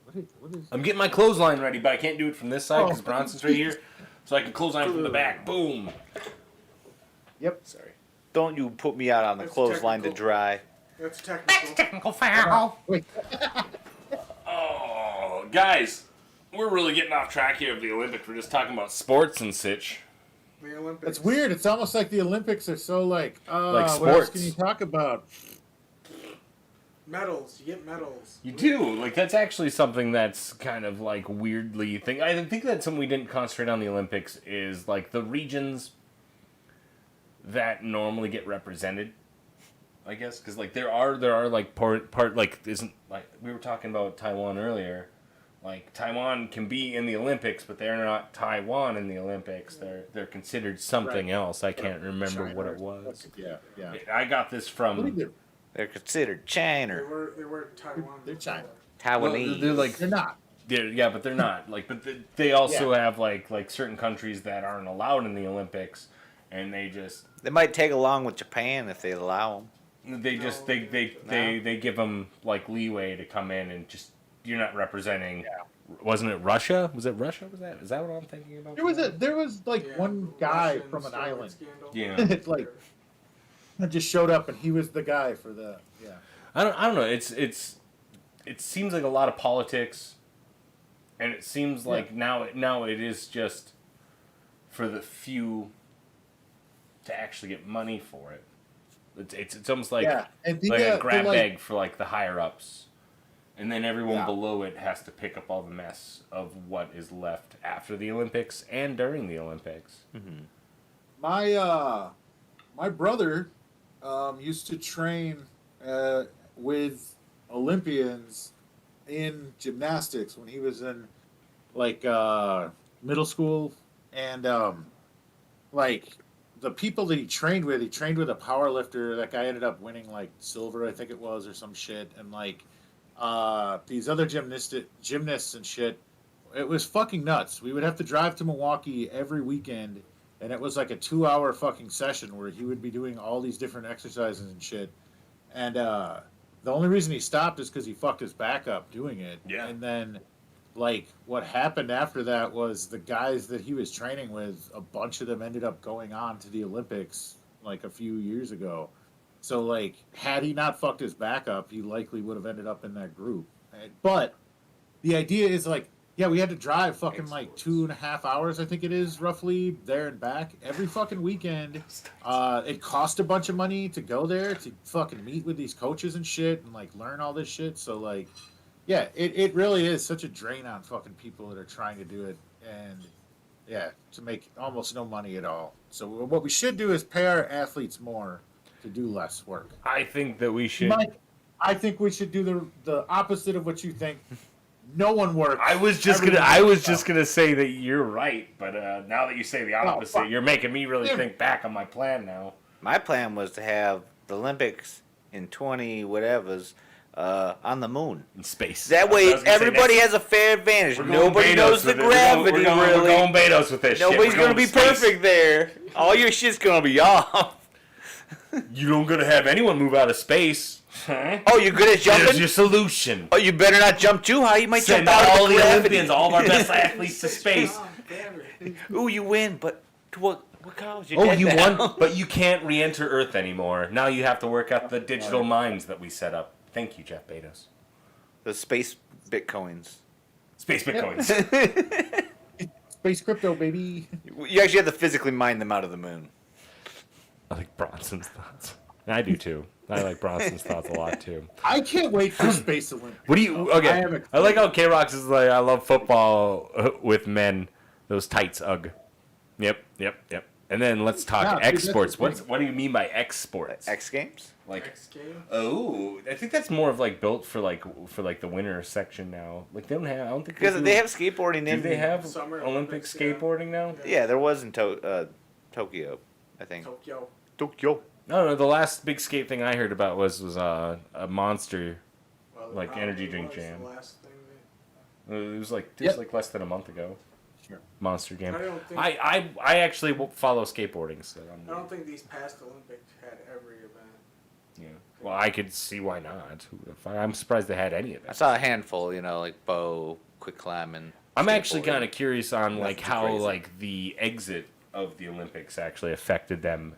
What is I'm getting my clothesline ready, but I can't do it from this side because Oh. Bronson's right here. So I can clothesline from the back. Boom. Yep. Sorry. Don't you put me out on the That's clothesline to technical. dry. That's technical. Technical foul. Wait. Oh, guys, we're really getting off track here of the Olympics. We're just talking about sports and such. The Olympics. It's weird. It's almost like the Olympics are so like, Like what else sports. can you talk about? Medals. You get medals. You do. Like, that's actually something that's kind of, like, weirdly thing. I think that's something we didn't concentrate on the Olympics is, like, the regions that normally get represented, I guess. Because, like, there are like, part, like, isn't, like, we were talking about Taiwan earlier. Like, Taiwan can be in the Olympics, but they're not Taiwan in the Olympics. They're considered something else. I can't remember what it was. Yeah, yeah. I got this What do from... you do? They're considered China. They were Taiwan. They're China. Taiwanese. They're like... They're not. Yeah, but they're not. Like, but they also have like certain countries that aren't allowed in the Olympics, and they just They might take along with Japan if they allow them. they give them like leeway to come in and just you're not representing. Yeah. Wasn't it Russia? Was it Russia? Is that what I'm thinking about? There was like Yeah, one guy Russian from an steroid island. scandal. Yeah. It's like I just showed up and he was the guy for the I don't know. It seems like a lot of politics, and it seems like now it is just for the few to actually get money for it. It's almost like and like a grab like, bag for like the higher ups, and then everyone below it has to pick up all the mess of what is left after the Olympics and during the Olympics. Mm-hmm. My brother used to train with Olympians in gymnastics when he was in like middle school, and like the people that he trained with a power lifter. That guy ended up winning like silver, I think it was, or some shit, and like these other gymnasts and shit. It was fucking nuts. We would have to drive to Milwaukee every weekend, and it was like a 2-hour fucking session where he would be doing all these different exercises and shit. And the only reason he stopped is because he fucked his back up doing it. Yeah. And then, like, what happened after that was the guys that he was training with, a bunch of them ended up going on to the Olympics, like, a few years ago. So, like, had he not fucked his back up, he likely would have ended up in that group. But the idea is, like, yeah, we had to drive fucking like 2.5 hours, I think it is, roughly, there and back every fucking weekend. It cost a bunch of money to go there to fucking meet with these coaches and shit and like learn all this shit. So like, yeah, it really is such a drain on fucking people that are trying to do it, and yeah, to make almost no money at all. So what we should do is pay our athletes more to do less work. I think that we should. Mike, I think we should do the opposite of what you think. No one works. I was just gonna say that you're right, but now that you say the opposite, you're making me really think back on my plan now. My plan was to have the Olympics in 20 whatevers on the moon. In space. That way, everybody has a fair advantage. Nobody knows the gravity, really. We're going Betos with this Nobody's shit. going to be perfect there. All your shit's going to be off. You don't gonna have anyone move out of space. Huh? Oh, you're good at jumping? There's your solution. Oh, you better not jump too high. You might Send jump out all of the gravity. Olympians, all of our best athletes to space. Oh, damn it. Ooh, you win, but to what cause? You're Oh, dead you now. won, but you can't re-enter Earth anymore. Now you have to work out the digital mines that we set up. Thank you, Jeff Bezos. The space bitcoins. Space Bitcoins. Space crypto, baby. You actually have to physically mine them out of the moon. I like Bronson's thoughts. And I do too. I like Bronson's thoughts a lot too. I can't wait for Space Olympics. What do you? I Okay, am I like how K-Rox is like, I love football with men. Those tights, ugh. Yep. And then let's talk Yeah, dude, X that's sports. the thing. What do you mean by X sports? X Games. Like, X game. oh, I think that's more of like built for like the winter section now. Like they don't have. I don't think Because do- they have skateboarding Do in. they have Summer Olympic Olympics, yeah. skateboarding now? Yeah, there was in Tokyo, I think. Tokyo. Tokyo. No. The last big skate thing I heard about was a Monster. Well, it Like probably energy drink was jam. The last thing they, It was like Yep. like less than a month ago. Sure. Monster game. I don't think. I actually follow skateboarding, so I don't think these past Olympics had every event. Yeah. Well, I could see why not. I'm surprised they had any of I it. saw a handful, like bow, quick climb, and. I'm actually skateboarding. kind of curious on like Nothing how crazy. like the exit of the Olympics actually affected them.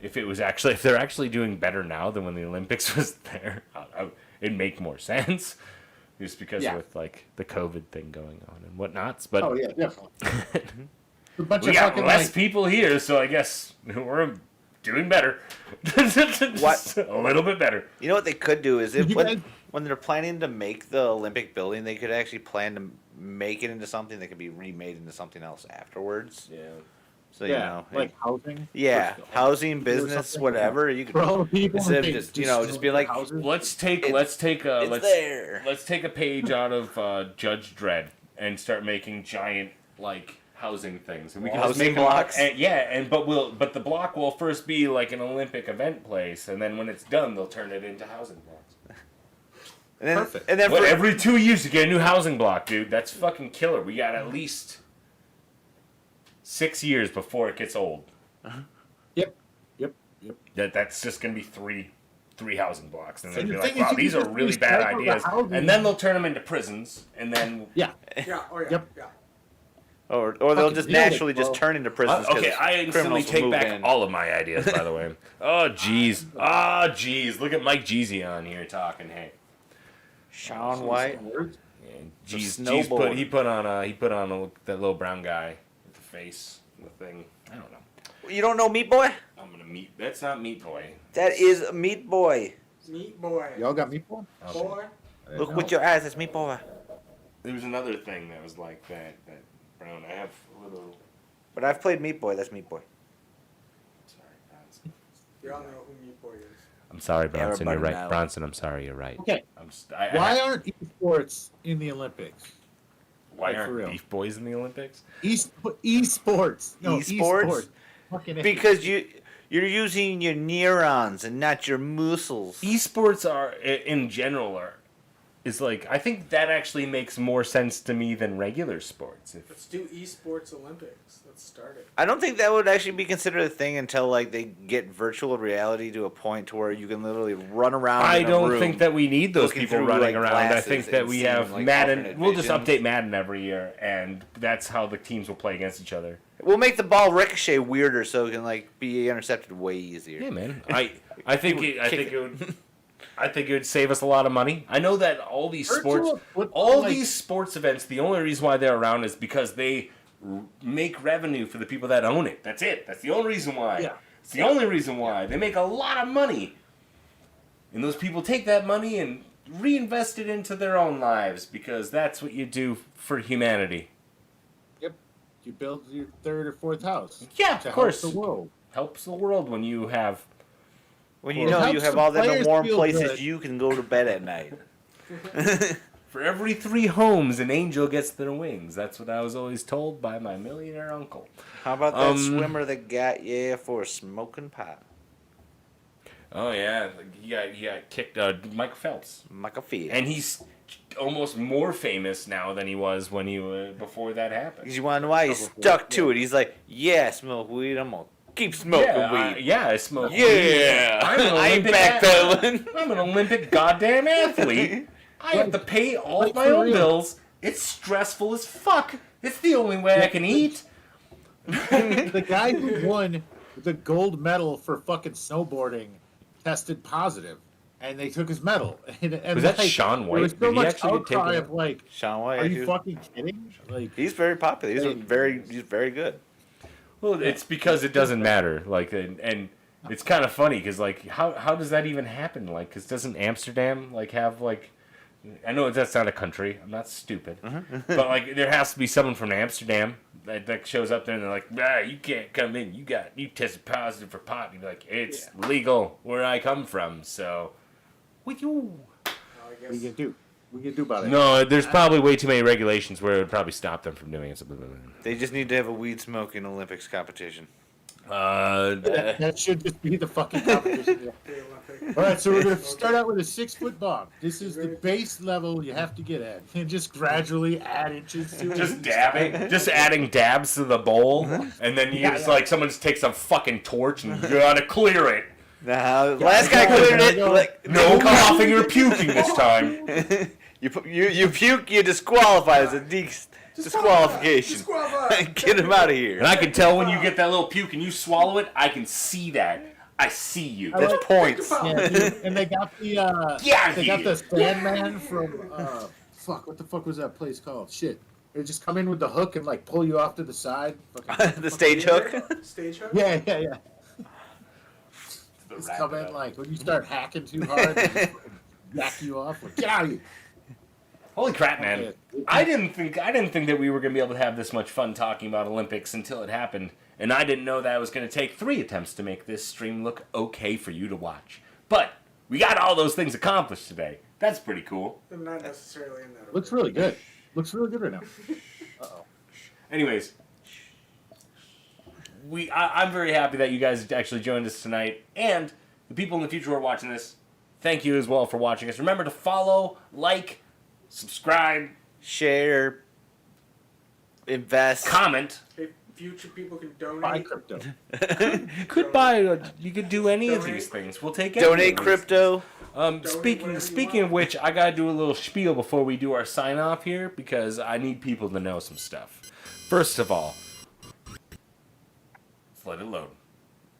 If they're actually doing better now than when the Olympics was there, it'd make more sense. Just because Yeah. with like the COVID thing going on and whatnots, but Oh yeah, definitely. A bunch we of got fucking less like, people here, so I guess we're doing better. What? A little bit better. You know what they could do is You if guys- when they're planning to make the Olympic building, they could actually plan to make it into something that could be remade into something else afterwards. Yeah. So yeah, like housing. yeah, Or housing, or business, something, whatever. You could For all the people instead of who just think just be like, houses. Let's take It's there. let's take a page out of Judge Dredd and start making giant like housing things, and we can just Housing make them blocks? but the block will first be like an Olympic event place, and then when it's done, they'll turn it into housing blocks. and then, Perfect. And then What, for, every 2 years you get a new housing block, dude. That's fucking killer. We got at least 6 years before it gets old. Yep. That's just gonna be three housing blocks, and they'll And be the like, thing is, "Wow, you these can are just really bad recycle the ideas," housing. and then they'll turn them into prisons, and then Yeah. Yeah. Oh yeah. Yep. Yeah. or they'll Fucking just deal with it, naturally just bro. turn into prisons. Okay, 'cause I instantly criminals will take move back in. all of my ideas, by the way. Oh, jeez. Oh, jeez. Look at Mike Jeezy on here talking. Hey. Sean White. And The Jeez snowboard. he put on that little brown guy with the face, the thing. I don't know. You don't know Meat Boy? I'm gonna meet. That's not Meat Boy. That is Meat Boy. Meat boy. Y'all got meatball? Boy. Look with your eyes, that's Meat Boy. There was another thing that was like that. That brown. I have a little. But I've played Meat Boy, that's Meat Boy. Sorry, Bronson. Y'all know who Meat Boy is. I'm sorry, Bronson. You're Everybody right, knows. Bronson. I'm sorry. You're right. Okay. Why Why aren't esports in the Olympics? why like, for aren't real? beef boys in the Olympics? Esports. No, Esports? esports. Fucking A. Because you're using your neurons and not your muscles. Esports are in general is like I think that actually makes more sense to me than regular sports. Let's do esports Olympics. Let's start it. I don't think that would actually be considered a thing until like they get virtual reality to a point to where you can literally run around. I in a don't room. think that we need those looking people through, running like, around. I glasses think that and we seeing, have like, Madden. alternate We'll just visions. update Madden every year, and that's how the teams will play against each other. We'll make the ball ricochet weirder so it can like be intercepted way easier. Yeah, man. I think it Kick would. I think it would save us a lot of money. I know that all these Virtual sports, football, all like- these sports events, the only reason why they're around is because they make revenue for the people that own it. That's it. That's the only reason why. Yeah. It's the only reason why. They make a lot of money. And those people take that money and reinvest it into their own lives because that's what you do for humanity. Yep. You build your third or fourth house. Yeah, to of course. Help the world. Helps the world when you have. When you Well, it know you helps have the all them players warm feel places good. you can go to bed at night. For every 3 homes, an angel gets their wings. That's what I was always told by my millionaire uncle. How about that Um, swimmer that got for smoking pot? Oh yeah, he got kicked. Michael Phelps, McAfee. and he's almost more famous now than he was when he before that happened. Because you want to know why? He stuck to it. He's like, yeah, smoke weed. I'm going to keep smoking weed. I smoke. Yeah. weed. I'm an I ain't Olympic backpedaling. I'm an Olympic goddamn athlete. I have to pay all Like, my for own real. bills. It's stressful as fuck. It's the only way I can eat. The guy who won the gold medal for fucking snowboarding tested positive, and they took his medal. And Was that like, Shaun There was White? so Did he much actually get taken outcry out? of like, Sean White. are you dude. fucking kidding? Like, He's very popular. He's very good. Well, it's because it doesn't matter. Like, and It's kind of funny because, like, how does that even happen? Like, because doesn't Amsterdam, like, have, like... I know that's not a country. I'm not stupid. But, like, there has to be someone from Amsterdam that shows up there and they're like, you can't come in. You tested positive for pot. And you're like, it's legal where I come from, so... With you. I What guess you can do? What you can do about it? No, there's probably way too many regulations where it would probably stop them from doing it. They just need to have a weed smoking Olympics competition. That should just be the fucking competition. Yeah. the Olympic. All right, so we're gonna start out with a 6-foot bomb. This is the base level you have to get at, and just gradually add inches to it. just dabbing, just adding dabs to the bowl, and then like someone just takes a fucking torch and you gotta clear it. Nah, last guy cleared it. Like, No coughing or puking this time. you puke, you disqualify as a disqualification. Disqualified. Get him out of here. And I can tell when you get that little puke and you swallow it, I can see that. I see you. That's points. Yeah, dude, and they got the they got the Sandman from what the fuck was that place called? Shit. They just come in with the hook and like pull you off to the side. The stage hook. Stage hook. Yeah. Just come in like when you start hacking too hard, they just back you off. Like, get out of here. Holy crap, man! I didn't think that we were gonna be able to have this much fun talking about Olympics until it happened, and I didn't know that it was gonna take 3 attempts to make this stream look okay for you to watch. But we got all those things accomplished today. That's pretty cool. They're not necessarily in that order. Looks really good. Looks really good right now. Uh-oh. Anyways, I'm very happy that you guys actually joined us tonight, and the people in the future who are watching this, thank you as well for watching us. Remember to follow, like, subscribe, Share. Invest. comment. Hey, future people can Buy donate. crypto. You could buy, you could do any of these things. We'll take any Donate of these. crypto. Speaking of which, I gotta do a little spiel before we do our sign off here because I need people to know some stuff. First of all, let's let it load.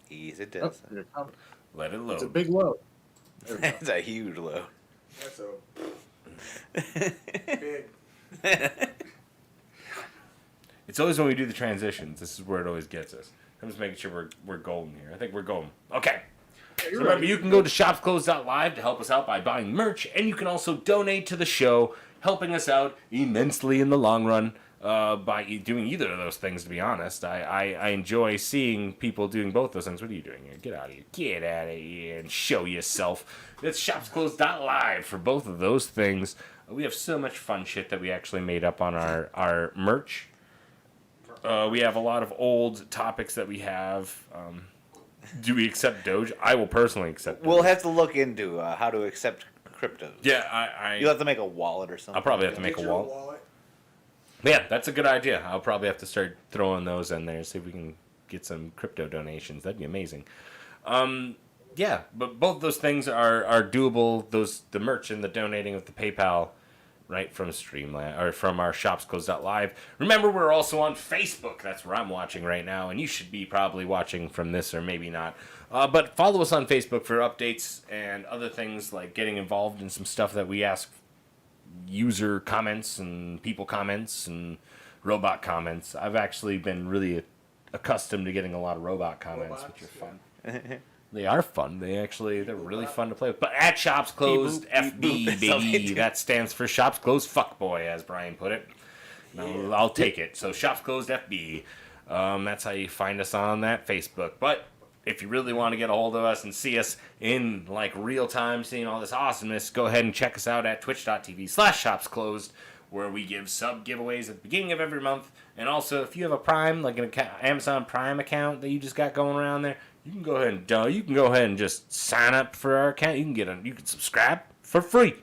Easy Oh, does. here it comes. Let it It's a load. big load. There we go. That's a huge load. That's a big. It's always when we do the transitions. This is where it always gets us. I'm just making sure we're golden here. I think we're golden. Okay. So remember, you can go to SHOPSCLOSED.live to help us out by buying merch, and you can also donate to the show, helping us out immensely in the long run by doing either of those things, to be honest. I enjoy seeing people doing both those things. What are you doing here? Get out of here. Get out of here and show yourself. It's SHOPSCLOSED.live for both of those things. We have so much fun shit that we actually made up on our merch. We have a lot of old topics that we have. Do we accept Doge? I will personally accept Doge. We'll have to look into how to accept crypto. Yeah, You'll have to make a wallet or something. I'll probably have to make a Digital wallet. Yeah, that's a good idea. I'll probably have to start throwing those in there, see if we can get some crypto donations. That'd be amazing. Yeah, but both those things are doable. The merch and the donating with the PayPal, right from Streamland or from our SHOPSCLOSED.live. Remember, we're also on Facebook. That's where I'm watching right now, and you should be probably watching from this or maybe not. But follow us on Facebook for updates and other things like getting involved in some stuff that we ask user comments and people comments and robot comments. I've actually been really accustomed to getting a lot of robot comments, which are fun. They are fun. They're really fun to play with. But at Shops Closed FB, baby. That stands for Shops Closed Fuckboy, as Brian put it. I'll take it. So Shops Closed FB. That's how you find us on that Facebook. But if you really want to get a hold of us and see us in like real time, seeing all this awesomeness, go ahead and check us out at twitch.tv/ShopsClosed, where we give sub giveaways at the beginning of every month. And also, if you have a Prime, like an Amazon Prime account that you just got going around there, you can go ahead and just sign up for our account. You can subscribe for free,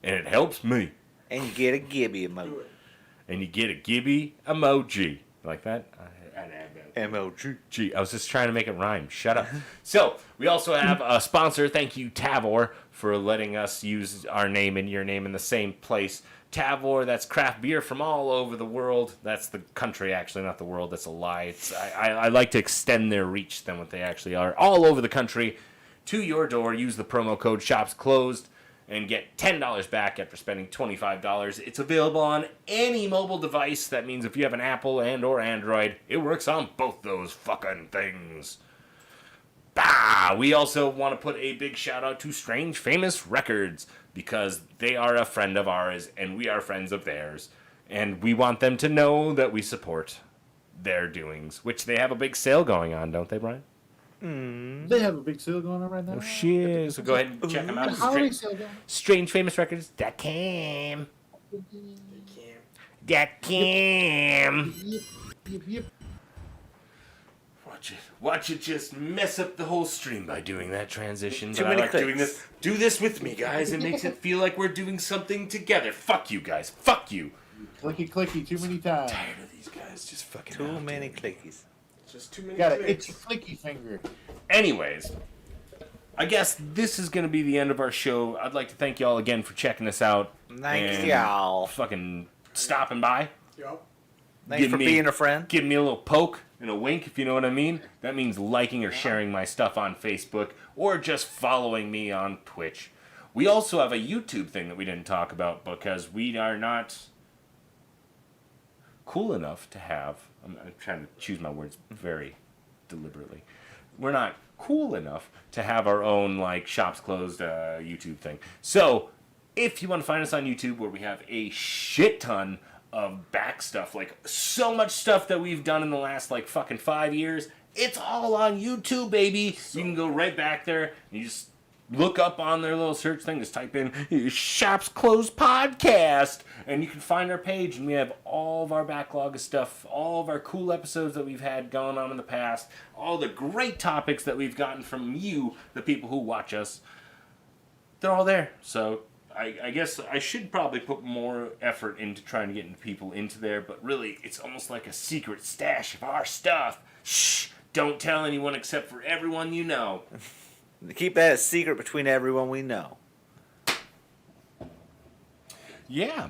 and it helps me. And you get a Gibby emoji. And you get a Gibby emoji like that. Emoji. Gee, I was just trying to make it rhyme. Shut up. So, we also have a sponsor. Thank you, Tavor, for letting us use our name and your name in the same place. Tavor, that's craft beer from all over the world. That's the country, actually, not the world. That's a lie. I like to extend their reach than what they actually are. All over the country, to your door. Use the promo code SHOPSCLOSED and get $10 back after spending $25. It's available on any mobile device. That means if you have an Apple and or Android, it works on both those fucking things. Bah! we also want to put a big shout out to Strange Famous Records because they are a friend of ours and we are friends of theirs. And we want them to know that we support their doings, which they have a big sale going on, don't they, Brian? They have a big sale going on right now. Oh, shit. So go ahead and check them out. Holiday sale going on. StrangeFamousRecords.com. .com. Yep. Watch it just mess up the whole stream by doing that transition. Too But I many like doing clicks. this. Do this with me, guys. It makes it feel like we're doing something together. Fuck you guys. Fuck you. Clicky, too many times. Tired of these guys just fucking Too out many there. clickies. Just too many Got an clicks. itchy clicky finger. Anyways, I guess this is going to be the end of our show. I'd like to thank y'all again for checking us out. Thanks, and y'all. Fucking stopping by. Yup. Thanks Give for me- being a friend. Giving me a little poke and a wink, if you know what I mean. That means liking or sharing my stuff on Facebook or just following me on Twitch. We also have a YouTube thing that we didn't talk about because we are not cool enough to have. I'm trying to choose my words very deliberately. We're not cool enough to have our own like shops closed YouTube thing. So if you want to find us on YouTube, where we have a shit ton of back stuff, like so much stuff that we've done in the last like fucking 5 years, it's all on YouTube, baby. You can go right back there and you just look up on their little search thing, just type in Shops Closed Podcast, and you can find our page, and we have all of our backlog of stuff, all of our cool episodes that we've had going on in the past, all the great topics that we've gotten from you, the people who watch us. They're all there. So I guess I should probably put more effort into trying to get people into there, but really, it's almost like a secret stash of our stuff. Shh! Don't tell anyone except for everyone you know. Keep that a secret between everyone we know. Yeah.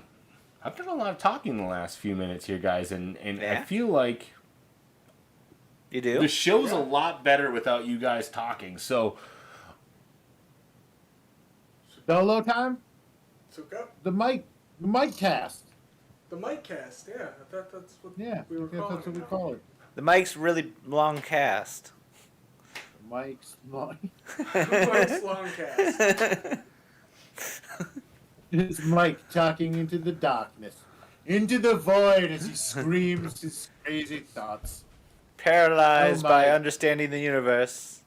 I've done a lot of talking in the last few minutes here, guys, and I Yeah? feel like You do? the show's a lot better without you guys talking. So, Solo time? So go. The mic cast. The mic cast, yeah. I thought that's what Yeah, we were calling that's what we it. call it. The mic's really long cast. Mike's mic. Mike's long cast. It's Mike talking into the darkness, into the void as he screams his crazy thoughts. Paralyzed Oh, by my. understanding the universe.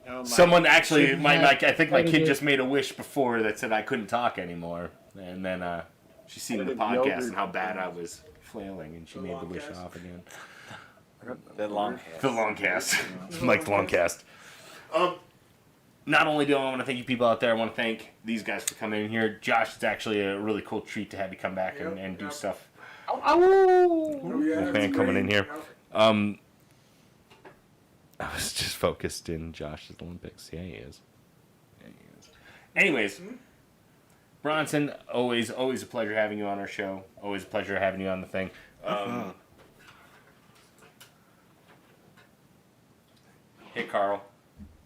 Oh, Mike. someone actually, Shouldn't my have I think my kid edited- just made a wish before that said I couldn't talk anymore. And then she's seen the Edited podcast yogurt. and how bad I was flailing, and she The made the long wish cast. off again. The long cast. The long cast. Mike's long cast. Not only do I want to thank you people out there, I want to thank these guys for coming in here. Josh, it's actually a really cool treat to have you come back Yep, and do yep. stuff. Ow! Oh, yeah, That that's man coming great. in here. Yep. I was just focused in Josh's Olympics. Yeah, he is. Anyways, Bronson, always a pleasure having you on our show. Always a pleasure having you on the thing. Hey, Carl.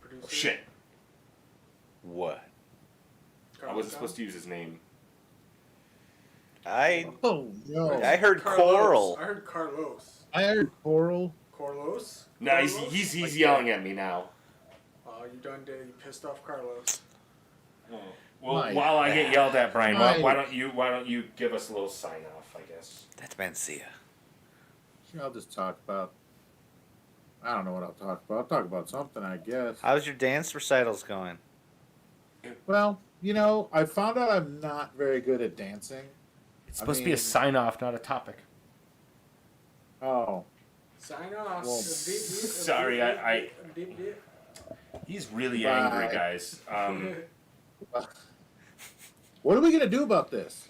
Producer. Oh, shit. What? I wasn't supposed to use his name. I Oh no! heard Carlos. coral. I heard Carlos. I heard coral. Carlos? No, Carlos? he's Like yelling that. at me now. Oh, you done did. You pissed off Carlos. Well, My while I get yelled at, Brian, My- why don't you give us a little sign off? I guess. That's Mencia. Sure, I'll just talk about. I don't know what I'll talk about. I'll talk about something, I guess. How's your dance recitals going? Well, you know, I found out I'm not very good at dancing. It's supposed to be a mean- sign off, not a topic. Oh, Sign off. Well, sorry, I- Deep, deep. He's really Bye. angry, guys. what are we gonna do about this?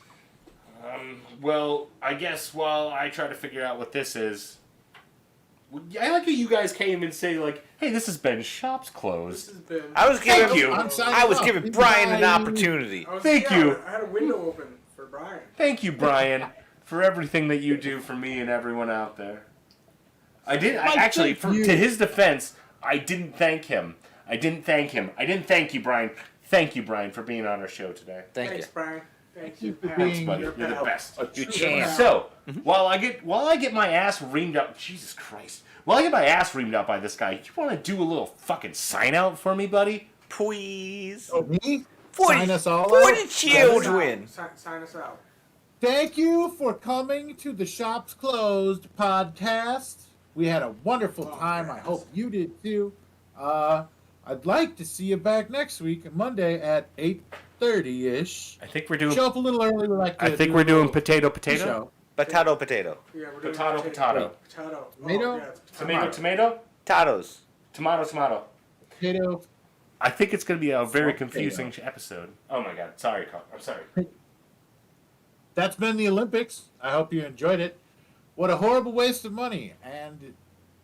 Well, I guess while I try to figure out what this is, I like how you guys came and say like, "Hey, this has been Shops This Closed." has been. I was Thank giving you. I'm signing I was off. giving Brian an Bye. opportunity. Thank you. I had a window open for Brian. Thank you, Brian, for everything that you do for me and everyone out there. I did Mike, actually, thank you. to his defense, I didn't thank him. I didn't thank you, Brian. Thank you, Brian, for being on our show today. Thank Thanks, you. Brian. Thank you you, for Pat. being buddy. You're You're the pal. best. a You true champ. pal. So, while I get my ass reamed up, Jesus Christ. While I get my ass reamed up by this guy, you want to do a little fucking sign out for me, buddy? Please. Oh, me? For Sign us all for out? the children. Sign us out. Thank you for coming to the Shops Closed podcast. We had a wonderful time. I hope you did too. I'd like to see you back next week, Monday at 8:30-ish. I think we're doing. Show up a little early. We like to I think do we're a doing little potato potato. show. Potato, potato. Yeah, we're doing Potato potato. Potato. Tomato? Oh, yeah, it's Tomato tomato. Tatos. Tomato tomato. Potato. I think it's going to be a very Potato. confusing episode. Oh my god. Sorry, Carl. I'm sorry. That's been the Olympics. I hope you enjoyed it. What a horrible waste of money. And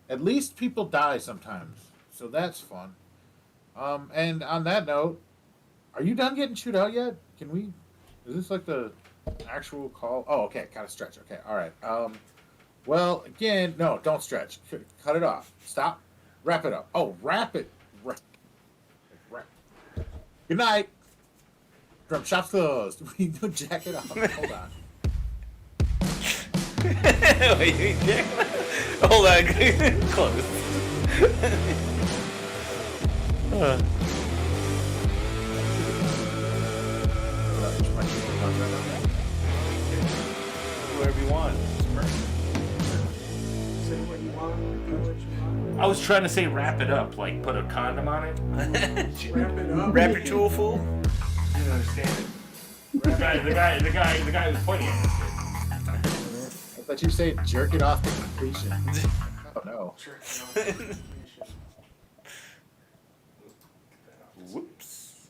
at least people die sometimes. So that's fun. And on that note, are you done getting chewed out yet? Can we... Is this like the actual call? Oh, okay. Kind of stretch. Okay. All right. Well, again, no, don't stretch. Cut it off. Stop. Wrap it up. Oh, wrap it. Wrap. Good night. From Shops Closed. We don't jack it off. Hold on. Wait, Jack. Hold on. Close. Whatever you want. Say what you want. Do what you want. I was trying to say wrap it up, like put a condom on it. Wrap it up. Wrap your tool, fool. I didn't understand it. The guy was pointing at it. I thought you were saying jerk it off to completion. Oh no. Sure. Whoops.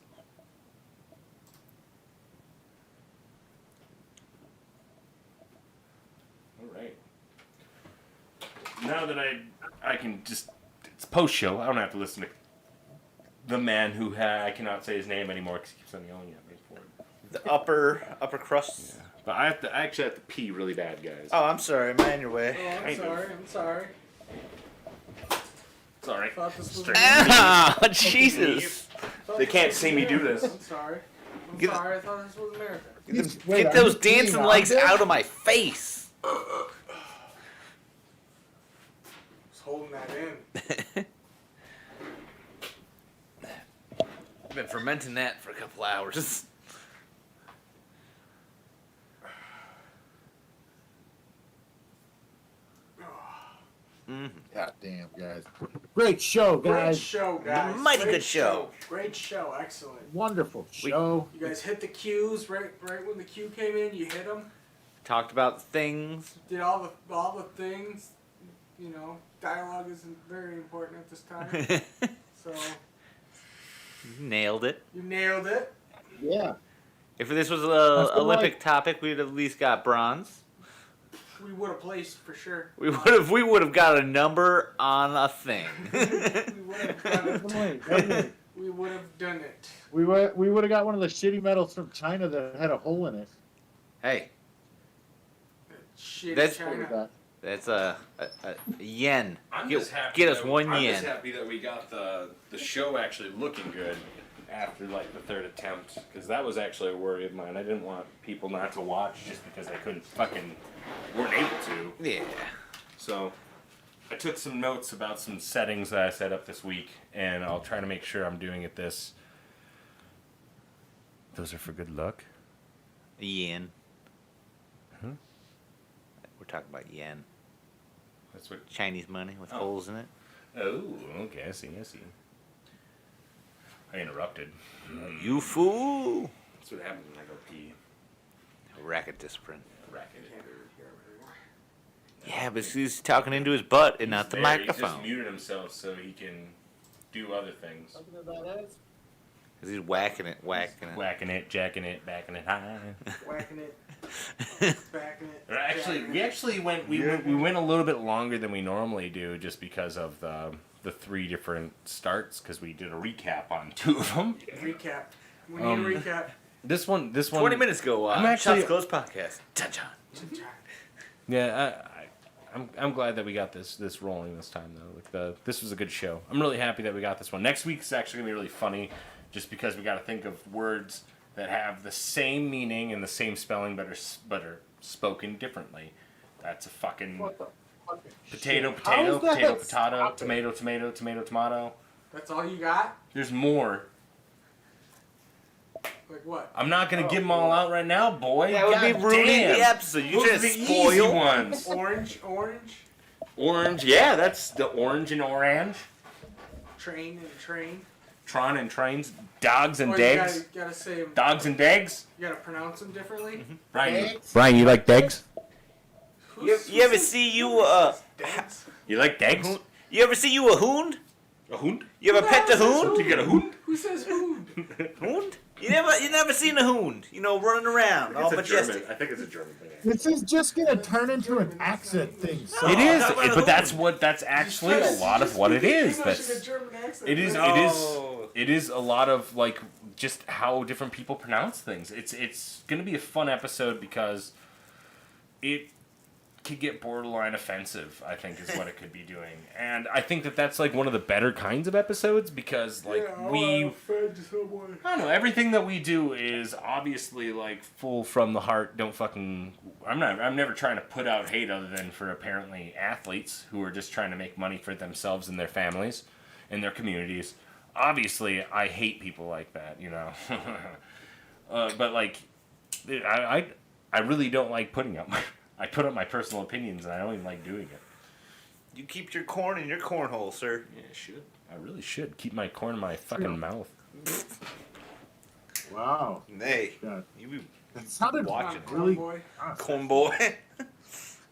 All right. Now that I can just, it's post show. I don't have to listen to the man who I cannot say his name anymore because he keeps on yelling at me for it. The upper crust. Yeah. But I actually have to pee really bad, guys. Oh, I'm sorry. Am I in your way? Oh, I'm sorry. I'm sorry. Sorry. Thought this was Straight. Ah, Jesus. thought They this can't was see me do America. this. I'm sorry. I'm Get- sorry. I thought this was America. Wait, Get are those you peeing dancing on legs this? out of my face. I was holding that in. I've been fermenting that for a couple hours. God damn, guys. Great show, Great guys. show, guys. Mighty Great good show. Great show. Excellent. Wonderful show. You guys hit the cues right when the cue came in. You hit them. Talked about things. Did all the things. You know, dialogue isn't very important at this time. So Nailed it. you nailed it. Yeah. If this was That's a the Olympic right- topic, we'd at least got bronze. We would have placed for sure. We would have got a number on a thing. We would have done it. Definitely, definitely. We would have done it. We would have got one of the shitty medals from China that had a hole in it. Hey, Shit, That's- China. that's a yen. I'm Get, just happy get us that- 1 I'm yen. just happy that we got the show actually looking good after like the third attempt, because that was actually a worry of mine. I didn't want people not to watch just because they weren't able to. Yeah. So I took some notes about some settings that I set up this week, and I'll try to make sure I'm doing it this. Those are for good luck. Yen. Huh? We're talking about yen. That's what. Chinese money with Oh. holes in it. Oh, okay. I see. I interrupted. You fool. That's what happens when I go pee. Racket discipline. Racket. Can't really hear him anymore. Yeah, but he's talking into his butt and not the He's just microphone. muted himself so he can do other things. Cause he's whacking it. Whacking it, jacking it, backing it high. Whacking it, backing it. Or actually, jacking we it. actually went we went a little bit longer than we normally do, just because of the 3 different starts, because we did a recap on 2 of them. Recap. We need a recap. This one. 20 minutes ago, I'm actually- Shops Closed podcast. Cha-cha. Yeah, I'm glad that we got this rolling this time though. Like this was a good show. I'm really happy that we got this one. Next week's actually gonna be really funny, just because we got to think of words that have the same meaning and the same spelling but are spoken differently. That's a fucking What the fucking potato, shit? How potato, is that? potato, potato, Stop it. tomato, tomato, tomato, tomato. That's all you got? There's more. Like what? I'm not gonna give them all out right now, boy. That would be God ruining damn. the episode. You Those are just the spoil easy ones. Orange, Orange, yeah, that's the orange and orange. train and train. Tron and trains, dogs and Oh, dags. you gotta say 'em- Dogs and dags. You gotta pronounce them differently. Brian, you like dags? You ever see you Dags? You like dags? you ever see you a hound? A hound? You ever pet the hound? You got a hound? Who says hound? Hound? You never seen a hound? You know, running around, all majestic. I think it's a German thing. This is just gonna turn into an accent thing. So. It is, talk about but that's actually a lot of what it is. That's it is. No. It is a lot of like just how different people pronounce things. It's gonna be a fun episode because it could get borderline offensive. I think is what it could be doing, and I think that's like one of the better kinds of episodes because like I don't know, everything that we do is obviously like full from the heart. Don't fucking. I'm never trying to put out hate other than for apparently athletes who are just trying to make money for themselves and their families and their communities. Obviously, I hate people like that, you know. But like, I really don't like putting up I put up my personal opinions and I don't even like doing it. You keep your corn in your cornhole, sir. Yeah, I should. I really should keep my corn in my fucking mouth. Wow. Hey, God. you be That sounded Watching. really. Boy. corn boy.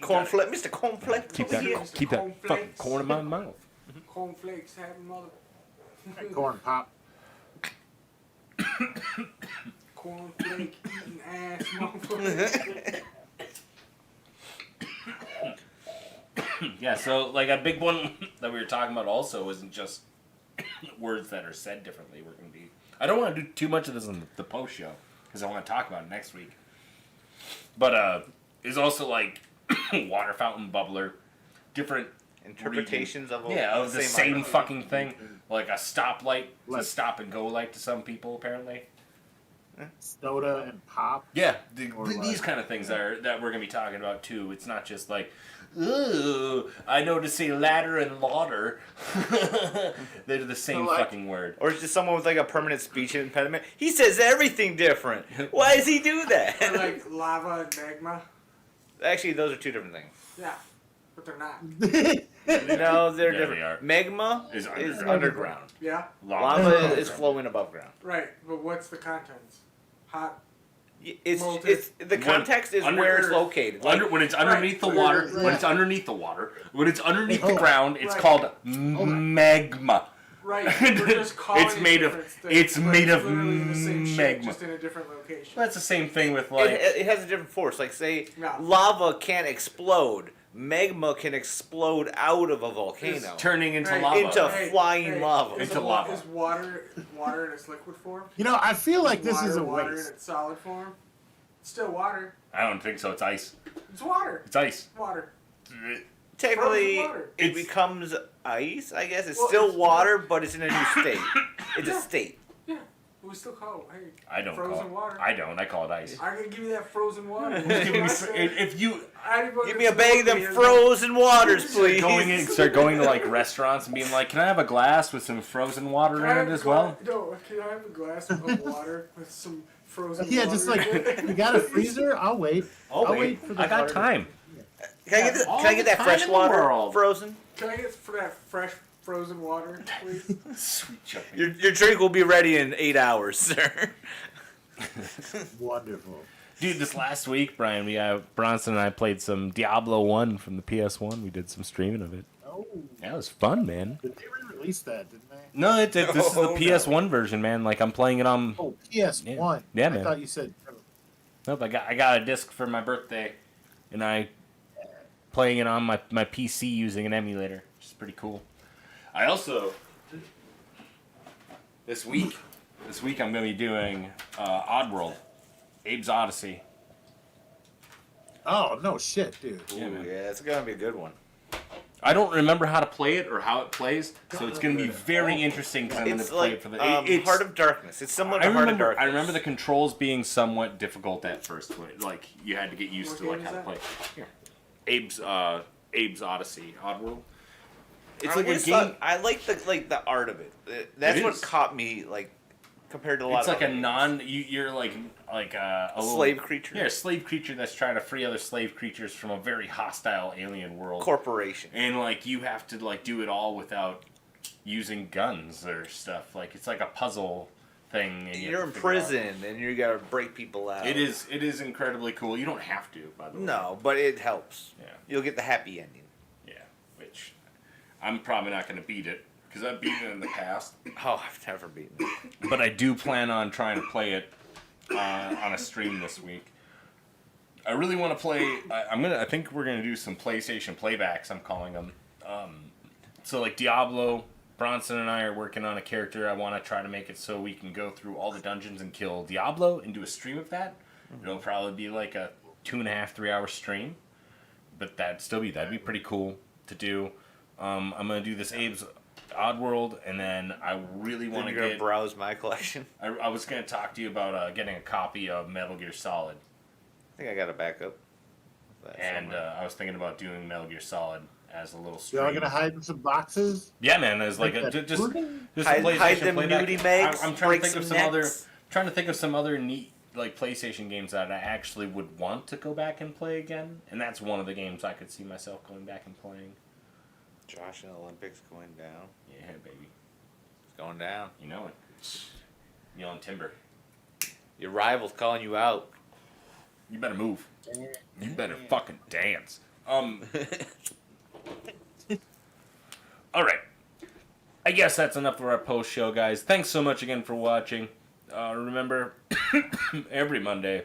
Cornflake, Mr. Cornflake. Keep over here. that keep that fucking corn in my mouth. Cornflakes having mother. Corn pop. Cornflake eating ass motherfucker. Yeah, so like a big one that we were talking about also isn't just words that are said differently. We're gonna be. I don't want to do too much of this in the post show because I want to talk about it next week. But is also like water fountain bubbler, different Interpretations of of the same item. fucking thing. Like a stoplight, it's a Like- stop and go light to some people apparently. Soda and pop. Yeah, Or these like- kind of things that we're gonna be talking about too. It's not just like, ooh, I know to say ladder and lauder. They're the same So, like- fucking word. Or it's just someone with like a permanent speech impediment. He says everything different. Why does he do Or that? like lava and magma. Actually, those are two different things. Yeah, but they're not. No, they're Yeah, different. they are. Magma Is is underground. Yeah, Lava is flowing above ground. right. But what's the contents? Hot. It's Molten. it's the context is under- where it's located. Like, When it's underneath the Right. water, Right. when it's underneath the water, when it's underneath the Hold on. ground, it's Right. called on. magma. Right. We're just calling It's it made of- different things, it's but made of literally the same shit, magma. just in a different location. That's the same thing with like. it has a different force. Like say, Yeah. lava can't explode. Magma can explode out of a volcano turning into Hey, lava. into flying lava. Is Into the lava. Is water in its liquid form? You know, I feel like this water, is a water waste. in its solid form. It's still water. I don't think so. It's ice. It's water. It's ice. Water. Technically, Frozen water. it It's- becomes ice. I guess it's Well, still it's- water, but it's in a new state. It's a Yeah. state. Yeah. We still call it. Hey, I don't frozen call it. water. I don't. I call it ice. I'm gonna give you that frozen water. Give me if you Give me a bag of them frozen waters, please. start going to like restaurants and being like, "Can I have a glass with some frozen water in it as well?" No, can I have a glass of water with some frozen Yeah, water? just like in it? you got a freezer. I'll wait. Oh I'll wait, wait for the I got water. time. Can I get All can I the get that time fresh in the water world. frozen? Can I get that fresh frozen water, please? Sweet chucky. Your drink will be ready in 8 hours, sir. Wonderful. Dude, this last week, Brian, Bronson and I played some Diablo 1 from the PS1. We did some streaming of it. Oh, Yeah, it was fun, man. did they re-release that? Didn't they? No, this is the Oh, no. PS1 version, man. Like I'm playing it on. Oh, PS1. Yeah, I man. thought you said. Nope, I got a disc for my birthday, and I playing it on my PC using an emulator, which is pretty cool. I also this week I'm gonna be doing Oddworld, Abe's Odyssey. Oh no, shit, dude. Yeah, Ooh, man. yeah, it's gonna be a good one. I don't remember how to play it or how it plays, so it's going to be very interesting because I'm going to It's play like it for the. It's, Heart of Darkness. It's similar to Heart of Darkness. I remember the controls being somewhat difficult at first. Like you had to get used to like how to play. Here, Abe's Odyssey, Oddworld. It's like a game. I like the art of it. That's what caught me compared to a lot It's of like a other non. You're like a slave creature. Yeah, a slave creature that's trying to free other slave creatures from a very hostile alien world. Corporation. And like you have to like do it all without using guns or stuff. Like it's like a puzzle thing. And You're in prison and you gotta break people out. It is incredibly cool. You don't have to, by the way. No, but it helps. Yeah. You'll get the happy ending. Yeah, which I'm probably not going to beat it because I've beaten it in the past. Oh, I've never beaten it. But I do plan on trying to play it on a stream this week. I really want to play. I think we're gonna do some PlayStation playbacks. I'm calling them. So like Diablo, Bronson and I are working on a character. I want to try to make it so we can go through all the dungeons and kill Diablo and do a stream of that. It'll probably be like a 2.5, 3 hour stream, but that'd be pretty cool to do. I'm gonna do this Abe's Oddworld, and then I really want to You're gonna browse my collection. I was gonna talk to you about getting a copy of Metal Gear Solid. I think I got a backup. And I was thinking about doing Metal Gear Solid as a little stream. Y'all gonna hide in some boxes? Yeah, man. As like Like a, that just Putin? a Hide PlayStation them playback. nudie megs, I'm trying break to think of some some other. necks. Trying to think of some other neat like PlayStation games that I actually would want to go back and play again, and that's one of the games I could see myself going back and playing. Josh in the Olympics going down. Yeah, baby. It's going down. You know it. You on timber. Your rival's calling you out. You better move. You better fucking dance. All right. I guess that's enough for our post show, guys. Thanks so much again for watching. Remember, every Monday,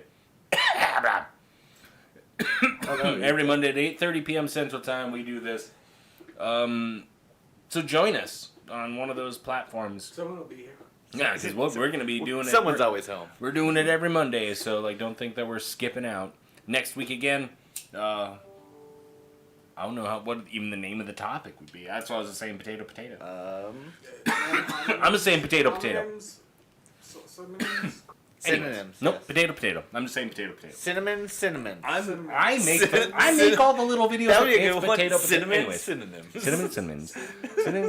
every Monday at 8:30 p.m. Central Time, we do this. So join us on one of those platforms. Someone will be here. Yeah, because we're going to be doing it. Someone's always home. We're doing it every Monday, so like, don't think that we're skipping out. Next week again, I don't know what even the name of the topic would be. That's why I was saying potato. I'm just saying potato. Synonyms? Synonyms. Nope, yes. potato. I'm just saying potato. Cinnamon. I make all the little videos. That would be a with good one. potato. Cinnamon. Anyways. Synonyms. Cinnamons.